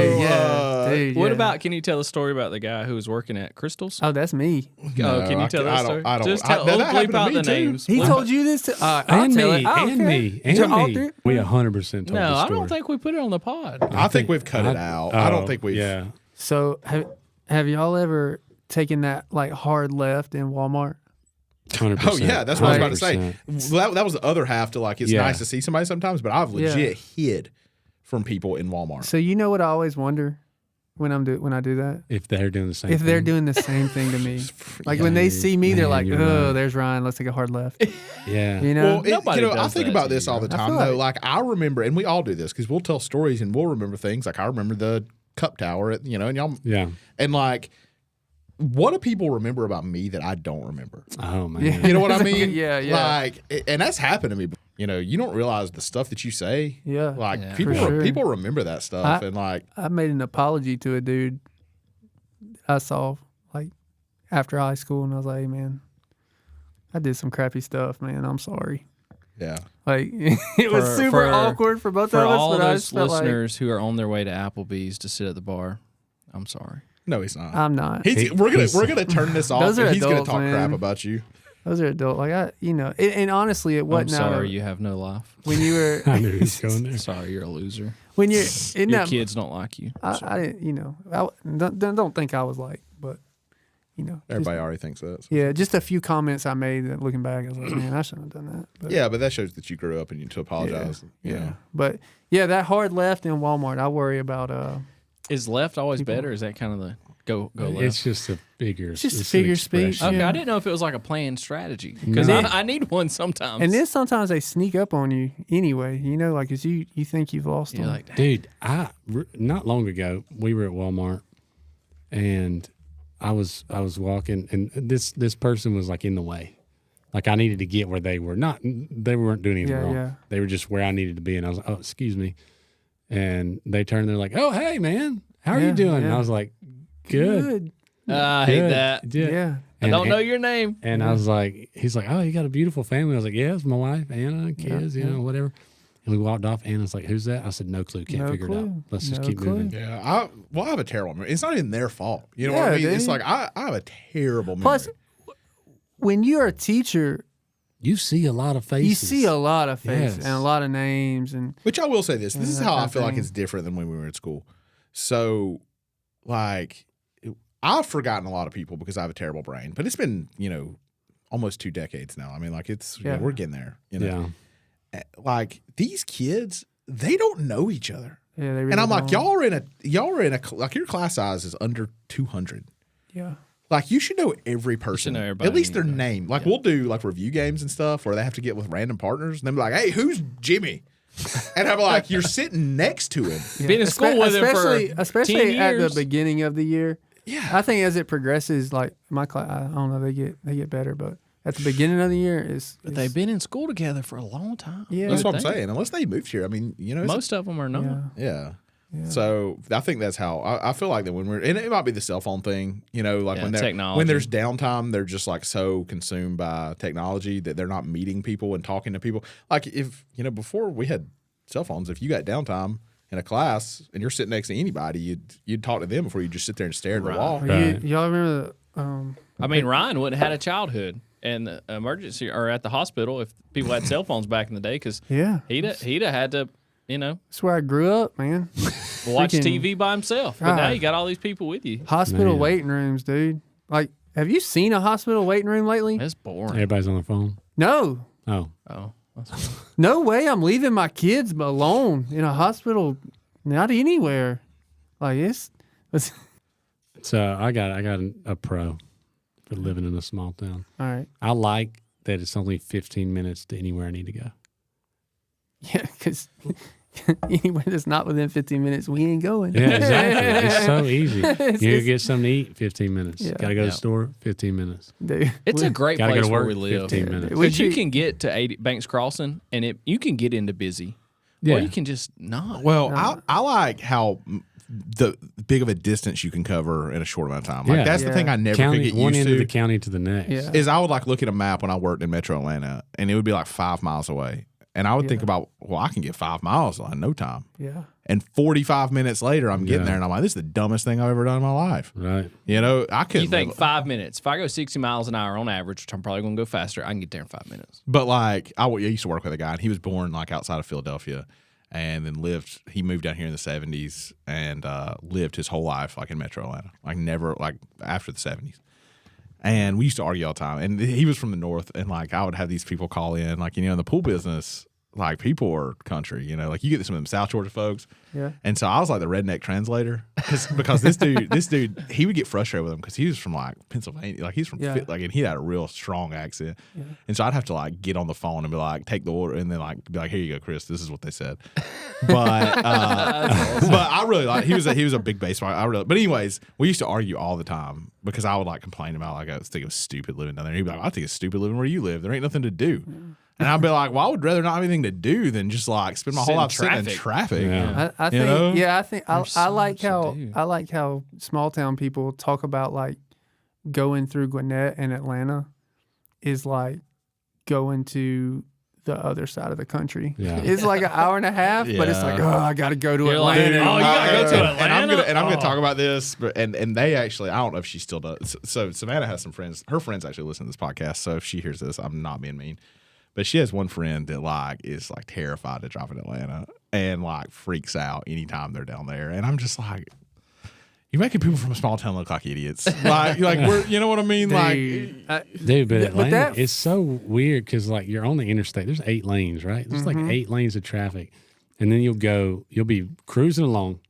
Dude, What yeah. about? Can you tell the story about the guy who was working at Crystals? Oh, that's me. No, Can you tell that story? I don't. Just I- tell. that Bleep happened to out me the too. names. He Bleep- told you this. I'll and tell me, it. I don't and care. me, All and three? me. We 100% told No, the I story. don't think we put it on the pod. I think we've cut it out. I don't think we've. Yeah. So have y'all ever taken that like hard left in Walmart? 100%. Oh yeah, that's what I was about to 100%. say. Well, that was the other half to like. It's Yeah. nice to see somebody sometimes, but I've legit hid from people in Walmart. So you know what I always wonder when I do that? If they're doing the same If they're thing. doing the same thing to me. Like when they see me, they're Man, like, you're "Oh, right. there's Ryan. Let's take a hard left." Yeah. You know? Well, Nobody you know, I does think that about to this you, all the bro. time feel though. Like I remember, and we all do this because we'll tell stories and we'll remember things. Like I remember the cup tower, and y'all, Yeah. and like, what do people remember about me that I don't remember? Oh man. Yeah. You know what I mean? Yeah. Like, and that's happened to me. You don't realize the stuff that you say. Yeah. Like Yeah, people, for sure. people remember that stuff, I- and like, I made an apology to a dude I saw like after high school, and I was like, hey, man, I did some crappy stuff, man. I'm sorry. yeah, Like it was For- super for- awkward for both For of us, all but I those just felt like listeners who are on their way to Applebee's to sit at the bar, I'm sorry. no, he's not. I'm not. We're gonna turn this off. Those are And he's adults, gonna talk man. crap about you. Those are adult. Like and honestly, it I'm wasn't out sorry of you have no life. when you were I knew he was going there. Sorry, you're a loser. when you're isn't Your that kids don't like you. I didn't don't think I was like, but just- Everybody already thinks that. So. yeah, just a few comments I made that looking back, I was like, man, I shouldn't have done that. But, Yeah, but that shows that you grew up and you to apologize. yeah. You know. But yeah, that hard left in Walmart, I worry about. Is left always People- better? Is that kind of the go left? It's just a figure. It's just an figure speech. expression. Okay, Yeah. I didn't know if it was like a planned strategy because No. I need one sometimes. And then sometimes they sneak up on you anyway. Like, 'cause you think you've lost you're them. like, Dude, not long ago we were at Walmart, and I was walking, and this person was like in the way, like I needed to get where they were. They weren't doing anything Yeah, wrong. yeah. They were just where I needed to be, and I was like, oh, excuse me, and they turned. They're like, oh, hey man, how are you Yeah, doing? And yeah. I was like, good. I hate good." that. Yeah. I don't know your name. And I was like, he's like, oh, you got a beautiful family. I was like, yeah, it's my wife, Anna, kids, whatever. And we walked off. Anna's like, who's that? I said, no clue. Can't No figure it out. clue. Let's just No keep clue. moving. Yeah, I have a terrible memory. It's not even their fault. You know what I Yeah, mean? It's dude. like I have a terrible memory. Plus, when you're a teacher, You see a lot of faces. you see a lot of faces Yes. and a lot of names, and Which I will say this. This is that how kind I of feel like thing. it's different than when we were at school. So, like, I've forgotten a lot of people because I have a terrible brain. But it's been, almost 2 decades now. I mean, like, Yeah. we're getting there. Yeah. Like, these kids, they don't know each other. yeah, they really And I'm like, don't. y'all are in a like your class size is under 200. Yeah. Like you should know every person, know everybody at least their in your class. name. Like we'll do like review games and stuff where they have to get with random partners and then be like, "Hey, who's Jimmy?" And I'm like, "You're sitting next to him." Been in school with him for especially 10 at the years. beginning of the year. Yeah, I think as it progresses, like my class, I don't know, they get better, but at the beginning of the year is But they've been in school together for a long time. Yeah. that's what I'm Think. saying. Unless they moved here, I mean, it's- Most of them are not. yeah. Yeah. So I think that's how I feel like that when and it might be the cell phone thing, like Yeah, when technology. when there's downtime, they're just like so consumed by technology that they're not meeting people and talking to people. Like if before we had cell phones, if you got downtime in a class and you're sitting next to anybody, you'd talk to them before you just sit there and stare at the Right. wall. Right. Y'all remember I mean, Ryan wouldn't have had a childhood and the emergency or at the hospital if people had cell phones back in the day because yeah. he'd have had to, That's where I grew up, man. watch Freaking- TV by himself. But now God. you got all these people with you. Hospital Man. waiting rooms, dude. Like, have you seen a hospital waiting room lately? That's boring. Everybody's on their phone. No. Oh, Oh, No way I'm leaving my kids alone in a hospital, not anywhere. Like, it's so I got a pro for living in a small town. all right. I like that it's only 15 minutes to anywhere I need to go. Yeah, because anywhere that's not within 15 minutes, we ain't going. Yeah, exactly. It's so easy. It's- You it's- get something to eat, 15 minutes. Yeah. Got to go to Yeah. the store, 15 minutes. Dude, it's a great Gotta go place to where work, we live. 15 minutes. we Because you treat- can get to 80 Banks Crossing and you can get into busy. Yeah. Or you can just not. Well, I like how the big of a distance you can cover in a short amount of time. Like Yeah. that's the Yeah. thing I never County, could get one used end to. of the county to the next. Yeah. Is I would like look at a map when I worked in Metro Atlanta, and it would be like 5 miles away, and I would think Yeah. about, well, I can get 5 miles in no time, yeah. and 45 minutes later, I'm getting Yeah. there, and I'm like, this is the dumbest thing I've ever done in my life. Right. I couldn't. You think live- 5 minutes. If I go 60 miles an hour on average, which I'm probably going to go faster, I can get there in 5 minutes. But like I used to work with a guy, and he was born like outside of Philadelphia, and then he moved down here in the 70s and lived his whole life like in Metro Atlanta, like never like after the 70s. And we used to argue all the time. And he was from the north, and like I would have these people call in, like in the pool business, like people are country, you know, like you get some of them South Georgia folks. Yeah. And so I was like the redneck translator because this dude, he would get frustrated with him because he was from like Pennsylvania, like he's from and he had a real strong accent. Yeah. And so I'd have to like get on the phone and be like, take the order, and then like be like, here you go, Chris, this is what they said. But awesome. But I really like he was a big baseball. But anyways, we used to argue all the time because I would like complain about like I was thinking it was stupid living down there. He'd be like, I think it's stupid living where you live. There ain't nothing to do. Yeah. And I'd be like, well, I would rather not have anything to do than just like spend my whole life sitting in traffic. Yeah. I think, I like how small town people talk about like going through Gwinnett and Atlanta is like going to the other side of the country. Yeah. It's like an hour and a half, but it's like, I got to go to Atlanta. Like, you got to go to Atlanta? And I'm gonna talk about this, and they actually, I don't know if she still does. So Savannah has some friends. Her friends actually listen to this podcast, so if she hears this, I'm not being mean. But she has one friend that like is like terrified to drive in Atlanta and like freaks out anytime they're down there. And I'm just like, you're making people from a small town look like idiots. like we're, you know what I mean? Dude, but Atlanta is so weird because like you're on the interstate. There's 8 lanes, right? There's like 8 lanes of traffic, and then you'll be cruising along,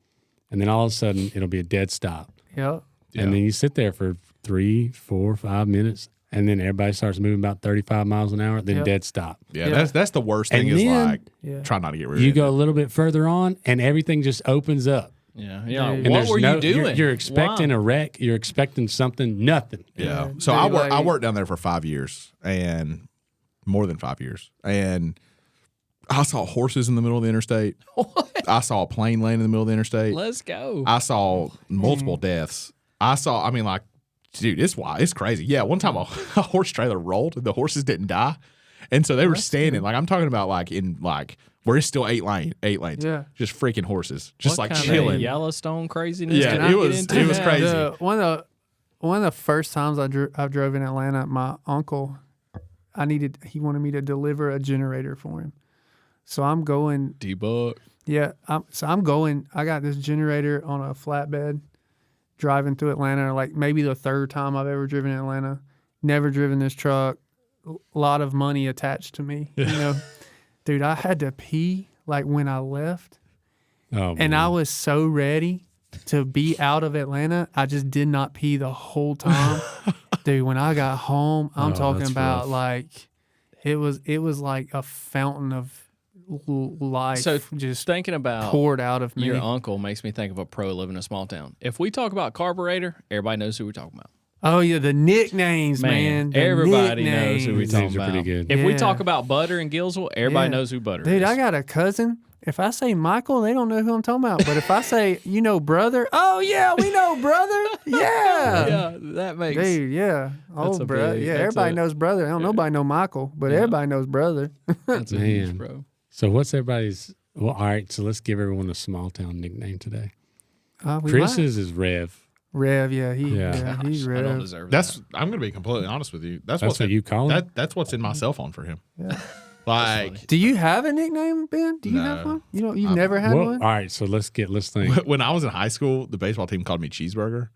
and then all of a sudden it'll be a dead stop. Yep. And then you sit there for 3, 4, 5 minutes. And then everybody starts moving about 35 miles an hour, then dead stop. Yeah, that's the worst thing is like try not to get rid of it. You go a little bit further on, and everything just opens up. Yeah. And what were you doing? You're expecting a wreck. You're expecting something, nothing. Yeah. So I worked down there for 5 years, and more than 5 years. And I saw horses in the middle of the interstate. What? I saw a plane land in the middle of the interstate. Let's go. I saw multiple deaths. Dude, it's wild. It's crazy. Yeah, one time a horse trailer rolled and the horses didn't die. And so they were standing. Like I'm talking about like in like where it's still 8 lanes. Yeah. Just freaking horses. Just what like kind chilling. Of Yellowstone craziness. Yeah, it was crazy. One of the first times I drove in Atlanta, my uncle, he wanted me to deliver a generator for him. So I'm going debug. Yeah. I'm going, I got this generator on a flatbed. Driving through Atlanta, like maybe the 3rd time I've ever driven in Atlanta. Never driven this truck. A lot of money attached to me. You know, dude, I had to pee like when I left. Oh, and I was so ready to be out of Atlanta. I just did not pee the whole time. Dude, when I got home, I'm talking about rough. Like it was like a fountain of life. So just thinking about poured out of me. Your uncle makes me think of a pro living in a small town. If we talk about carburetor, everybody knows who we're talking about. Oh yeah, the nicknames, man. Everybody knows who we're talking about. Pretty good. If we talk about Butter in Gillsville, everybody knows who Butter is. Dude, I got a cousin. If I say Michael, they don't know who I'm talking about. But if I say, brother, oh yeah, we know brother. Yeah. Yeah, that makes Dude, yeah. Oh, bro. Yeah, everybody knows brother. Nobody know Michael, but everybody knows brother. That's a huge bro. So what's everybody's? Well, all right. So let's give everyone a small town nickname today. Chris's is Rev. Rev, yeah, he's Rev. I don't deserve that. I'm going to be completely honest with you. That's what you call him. That's what's in my cell phone for him. Yeah. Like, do you have a nickname, Ben? Do you have one? You've never had one. All right, so let's think. When I was in high school, the baseball team called me Cheeseburger.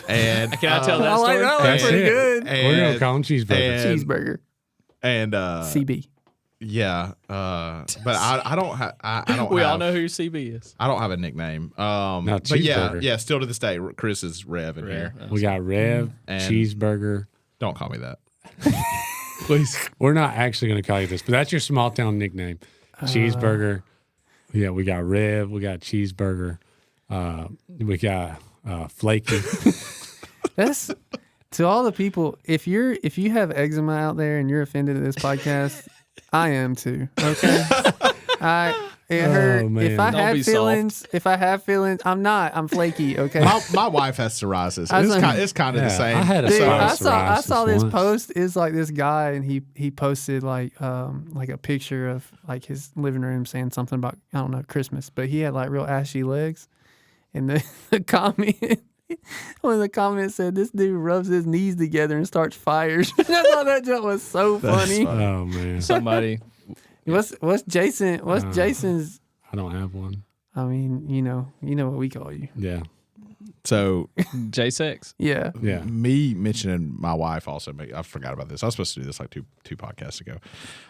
And can I tell that story? That's pretty good. We're gonna call him Cheeseburger. Cheeseburger. And CB. Yeah, but I don't have. I don't. We all know who your CB is. I don't have a nickname. No, but yeah. Still to this day, Chris is Rev in here. We got Rev and Cheeseburger. Don't call me that, please. We're not actually going to call you this, but that's your small town nickname, Cheeseburger. Yeah, we got Rev. We got Cheeseburger. We got Flaky. That's. To all the people, if you have eczema out there and you're offended at this podcast, I am too. Okay, it hurt. If I have feelings, I'm not. I'm flaky. Okay, my wife has psoriasis. It's kind of the same. I had I saw this post. It's like this guy, and he posted like a picture of like his living room saying something about Christmas, but he had like real ashy legs, and the comment. One of the comments said, "This dude rubs his knees together and starts fires." I thought that joke was so funny. Oh man! Somebody. What's Jason? What's Jason's? I don't have one. I mean, you know what we call you. Yeah. So J6. Yeah. Yeah. me mentioning my wife also I forgot about this. I was supposed to do this like two podcasts ago.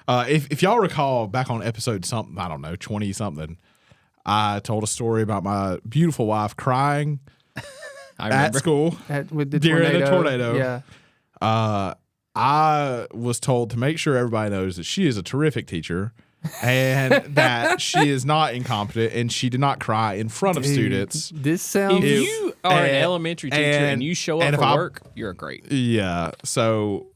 If y'all recall back on episode something, I don't know, 20 something, I told a story about my beautiful wife crying I at remember. school With the during tornado. a tornado. Yeah. I was told to make sure everybody knows that she is a terrific teacher and that she is not incompetent and she did not cry in front of Dude, students. This sounds. If you are an elementary teacher and you show up and if for I- work, you're great. Yeah. So,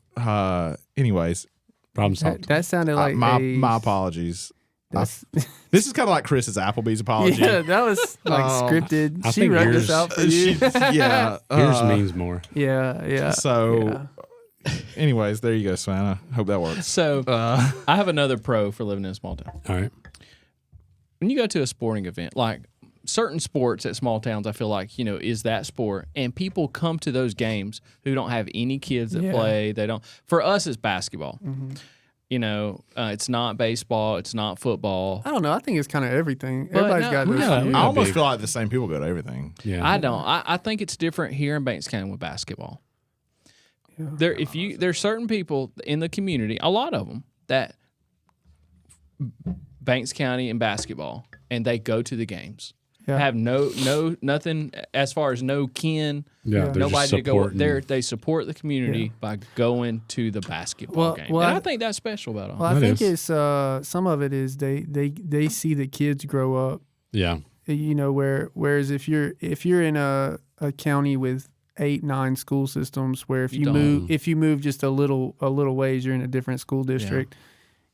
anyways, Problem solved. that sounded like my apologies. That's, This is kind of like Chris's Applebee's apology. yeah, that was like scripted. I She think wrote yours- this out for you. yeah. Yours means more. Yeah. So, anyways, there you go, Savannah. Hope that works. So I have another pro for living in a small town. All right. When you go to a sporting event, like certain sports at small towns, I feel like, is that sport. And people come to those games who don't have any kids that Yeah. play. They don't. For us, it's basketball. It's not baseball. It's not football. I don't know. I think it's kind of everything. But Everybody's no, got those. yeah, few. yeah. I almost big. feel like the same people go to everything. Yeah. I don't. I think it's different here in Banks County with basketball. There's certain people in the community, a lot of them, that Banks County and basketball, and they go to the games. Yeah. Have nothing as far as no kin. Yeah. Yeah. They're Nobody just to go supporting- there. They support the community by going to the basketball game, well, and I I- think that's special about them. Well, I That think is. it's some of it is they see the kids grow up. Yeah. Whereas if you're in a county with 8-9 school systems, where if You you move just a little ways, you're in a different school district.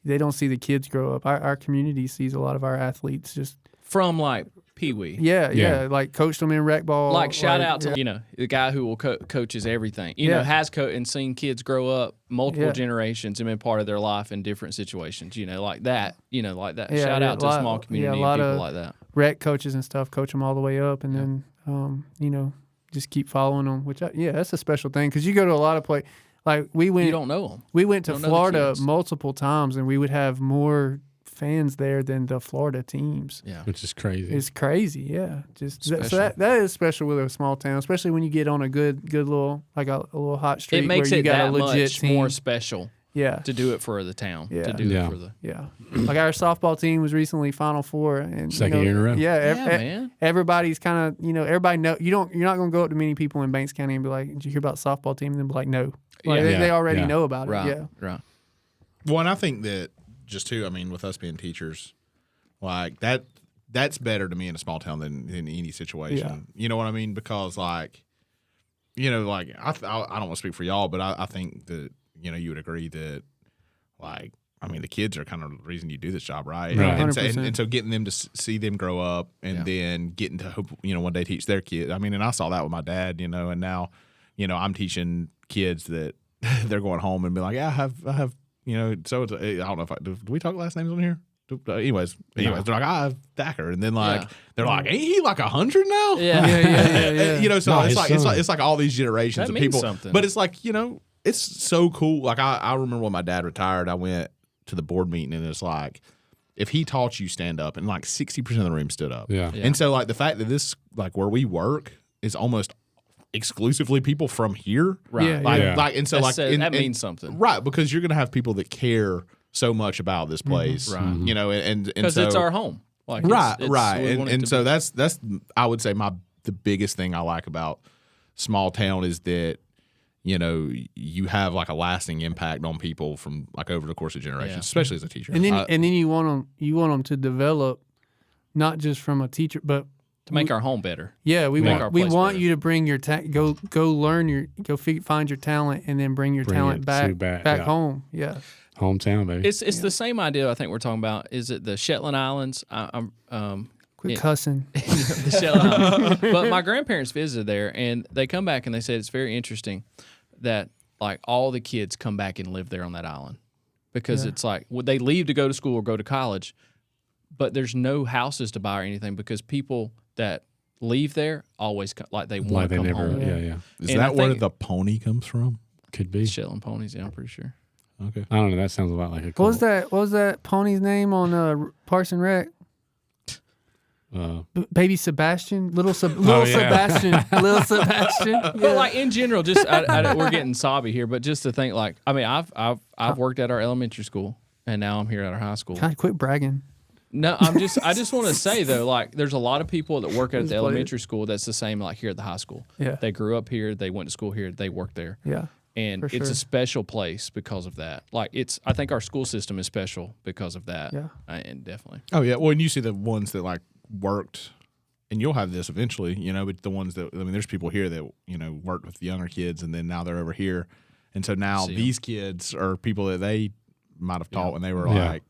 They don't see the kids grow up. Our community sees a lot of our athletes just From like Pee Wee. yeah, like coached them in rec ball. Like shout out to yeah. the guy who will coaches everything. Yeah. Has and seen kids grow up multiple Yeah. generations and been part of their life in different situations. Like that. Like that. Yeah, Shout yeah, out to a small a community lot and people of like that. rec coaches and stuff coach them all the way up, and then just keep following them. That's a special thing because you go to a lot of places. Like we You went don't know them. we went to don't know the Florida kids. multiple times, and we would have more fans there than the Florida teams. Yeah. Which is crazy. It's crazy, yeah. Just so Special. that is special with a small town, especially when you get on a good little like a little hot street It makes where you it got that a legit much team. more special Yeah, to do it for the town. Yeah. To do Yeah. it for the. yeah. Like our softball team was recently Final Four, and Second year in a row. Yeah, Yeah, man. everybody's kind of everybody know you're not going to go up to many people in Banks County and be like, "Did you hear about the softball team?" And then be like, "No." Like, Yeah. they already Yeah. know about it. Right. Yeah. Right. Well, and I think that just too, I mean, with us being teachers, like that's better to me in a small town than in any situation. Yeah. You know what I mean? Because like, I don't want to speak for y'all, but I think that, you would agree that like, I mean, the kids are kind of the reason you do this job, right? Right. And, so, 100%. and so getting them to see them grow up and then getting to hope, one day teach their kids. I mean, and I saw that with my dad, and now, I'm teaching kids that they're going home and be like, yeah, I have, so it's, I don't know if do we talk last names on here? Anyways, they're like, I have Thacker, and then like they're like, ain't he like 100 now? Yeah. Yeah. So No, it's his like son. it's like all these generations That of means people, something. but it's like it's so cool. Like I remember when my dad retired, I went to the board meeting, and it's like if he taught you stand up, and like 60% of the room stood up. Yeah. Yeah. And so like the fact that this like where we work is almost exclusively people from here, Right. Yeah, Like yeah. like and so like that and- means something. right? Because you're gonna have people that care so much about this place, Right. And Because so, it's our home. Like right, it's, right, we want and it and to so be- that's I would say the biggest thing I like about small town is that you have like a lasting impact on people from like over the course of generations, Yeah. especially as a teacher. And then you want them to develop, not just from a teacher, but to make our home better. yeah, we Make our want place better. you to bring your find your talent, and then bring your Bring talent it back yeah. home. Yeah, Hometown, baby. It's the same idea I think we're talking about. Is it the Shetland Islands? quit Yeah. cussing. The Shetland Islands. But my grandparents visited there, and they come back and they said it's very interesting that like all the kids come back and live there on that island because it's like would they leave to go to school or go to college, but there's no houses to buy or anything because people that leave there always like they want like to they come never. home. Yeah. is and I that where think- the pony comes from? Could be. Shetland ponies, yeah, I'm pretty sure. Okay, I don't know. That sounds a lot like a. What was cult. that? What was that pony's name on Parks and Rec? Baby Sebastian, little yeah. Sebastian, little Sebastian. But like in general, just we're getting sobby here, but just to think, like, I mean, I've worked at our elementary school, and now I'm here at our high school. Kind of quit bragging. No, I just want to say though, like, there's a lot of people that work at Just the play it. elementary school that's the same like here at the high school. Yeah. They grew up here, they went to school here, they work there. Yeah. And For it's sure. a special place because of that. Like I think our school system is special because of that. Yeah. And definitely. Oh yeah. Well, and you see the ones that like worked, and you'll have this eventually, but the ones that, I mean, there's people here that, worked with the younger kids, and then now they're over here. And so now See 'em. these kids are people that they might have taught when they were Yeah. like,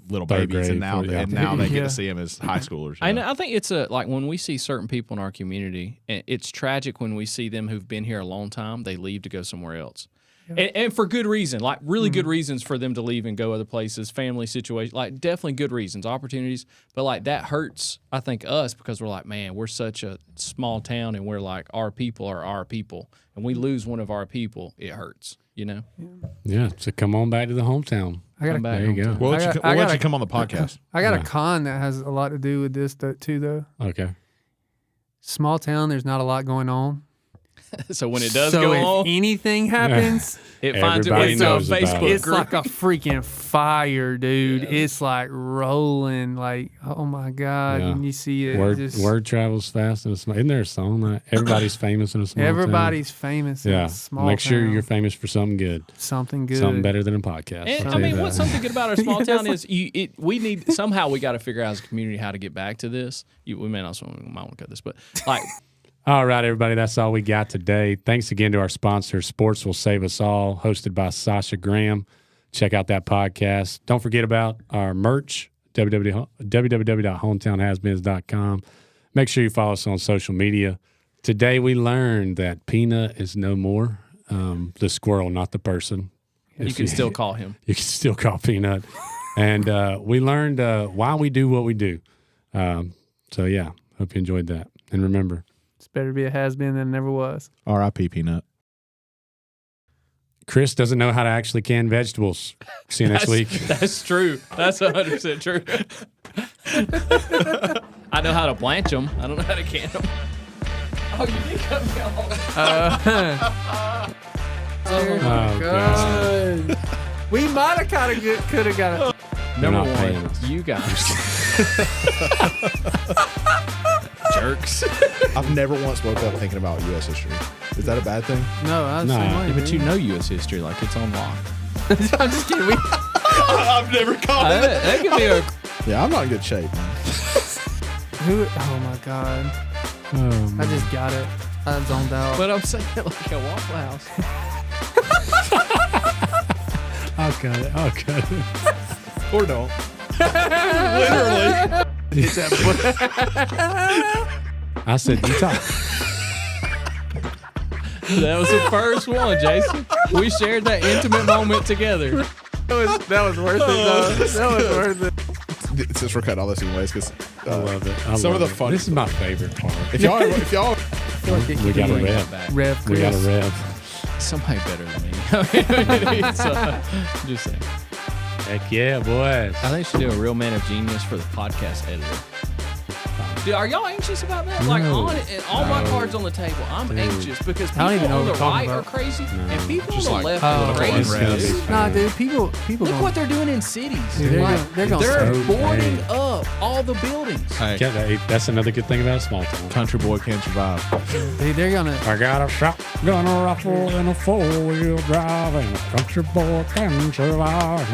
little Third babies, and grade, now, fourth, yeah. and now they get Yeah. to see them as high schoolers. And I think it's like when we see certain people in our community, and it's tragic when we see them who've been here a long time, they leave to go somewhere else. And for good reason, like really good reasons for them to leave and go other places, family situation, like definitely good reasons, opportunities. But like that hurts, I think, us because we're like, man, we're such a small town and we're like, our people are our people. And we lose one of our people, it hurts, Yeah, so come on back to the hometown. I got Come back There you home. go. We'll I let, got- you, I we'll let got you a- come on the podcast. I got Yeah. a con that has a lot to do with this too, though. Okay. Small town, there's not a lot going on. So when it does so go if on, anything happens, it finds Everybody its way on knows about Facebook it. it's group. like a freaking fire, dude. It's like rolling, like, oh my God. Yeah. And you see it. Word travels fast in a small. Isn't there a song that everybody's famous in a small town? Everybody's famous in Yeah. a small Make sure town. you're famous for something good, something good. something better than a podcast. And, I'll I tell you mean, that. what's something good about our small Yeah, town that's is we need somehow we got to figure out as a community how to get back to this. We might want to cut this, but like All right, everybody, that's all we got today. Thanks again to our sponsor, Sports Will Save Us All, hosted by Sasha Graham. Check out that podcast. Don't forget about our merch, www.hometownhasbeens.com. Make sure you follow us on social media. Today we learned that Peanut is no more, the squirrel, not the person. you can still call him. You can still call Peanut. And we learned why we do what we do. So, yeah, hope you enjoyed that. And remember, It's better to be a has-been than it never was. R.I.P. Peanut. Chris doesn't know how to actually can vegetables. See you next week. That's true. That's 100% true. I know how to blanch them. I don't know how to can them. Oh, you did cut me off. Oh, God. We might have kind of could have got it. They're Number not paying one, us. you guys. Jerks. I've never once woke up thinking about U.S. history. Is that a bad thing? No, I was the Nah. same way. But you know U.S. history like it's on lock. I'm just kidding. I've never caught That could be a. Yeah, I'm not in good shape, man. Oh my God. Oh, I man. just got it. I zoned out. But I'm saying like a Waffle House. I'll cut it. I'll cut it. Or don't. Literally. I said, you talk. That was the first one, Jason. We shared that intimate moment together. That was worth it, though. That was worth it. Since we're cutting all this anyways, because I love it. Some of the fun. fun- This is my favorite part. if y'all, we got a Bring rev. that back. Rev We got a Chris. rev. Somebody better than me. So, just saying. Heck yeah, boys. I think you should do a real man of genius for the podcast editor. Dude, are y'all anxious about that? Like No. on it, and all my No. cards on the table. I'm Dude. anxious because I don't even people know on what the we're talking right are about. crazy, No. and people on Just the like left political are crazy. unrest. dude. Nah, dude, people Look going. what they're doing in cities. Dude, they're Like, gonna- they're gonna they're so boarding bad. up all the buildings. Hey, That's another good thing about a small town. country boy can't survive. Dude, they're gonna. I got a shotgun rifle and a four-wheel drive, and a country boy can survive.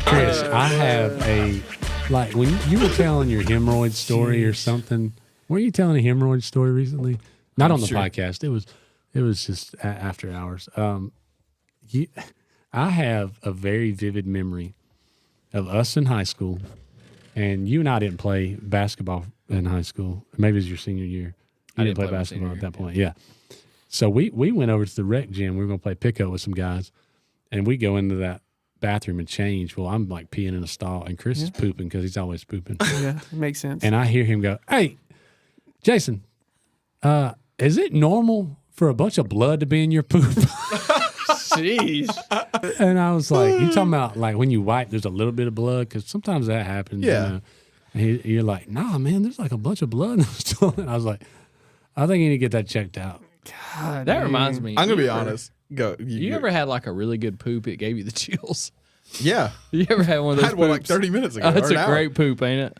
Chris, I have like when you were telling your hemorrhoid story or something. Were you telling a hemorrhoid story recently? Not on the Sure. podcast. It was just after hours. I have a very vivid memory of us in high school, and you and I didn't play basketball in high school. Maybe it was your senior year. You didn't play my basketball senior at that year, point. Yeah. So we went over to the rec gym. We were going to play pickup with some guys, and we go into that bathroom and change. Well, I'm like peeing in a stall, and Chris is pooping because he's always pooping. Yeah, it makes sense. And I hear him go, "Hey, Jason, is it normal for a bunch of blood to be in your poop?" Jeez. And I was like, you talking about like when you wipe, there's a little bit of blood? Because sometimes that happens. Yeah. You know? And you're like, nah, man, there's like a bunch of blood in the toilet. I was like, I think you need to get that checked out. God, That man. reminds me. I'm gonna be you ever- honest. Go. You ever had like a really good poop? It gave you the chills. Yeah. You ever had one of I those? had one like poops? 30 minutes ago. Oh, it's or a an hour. great poop, ain't it?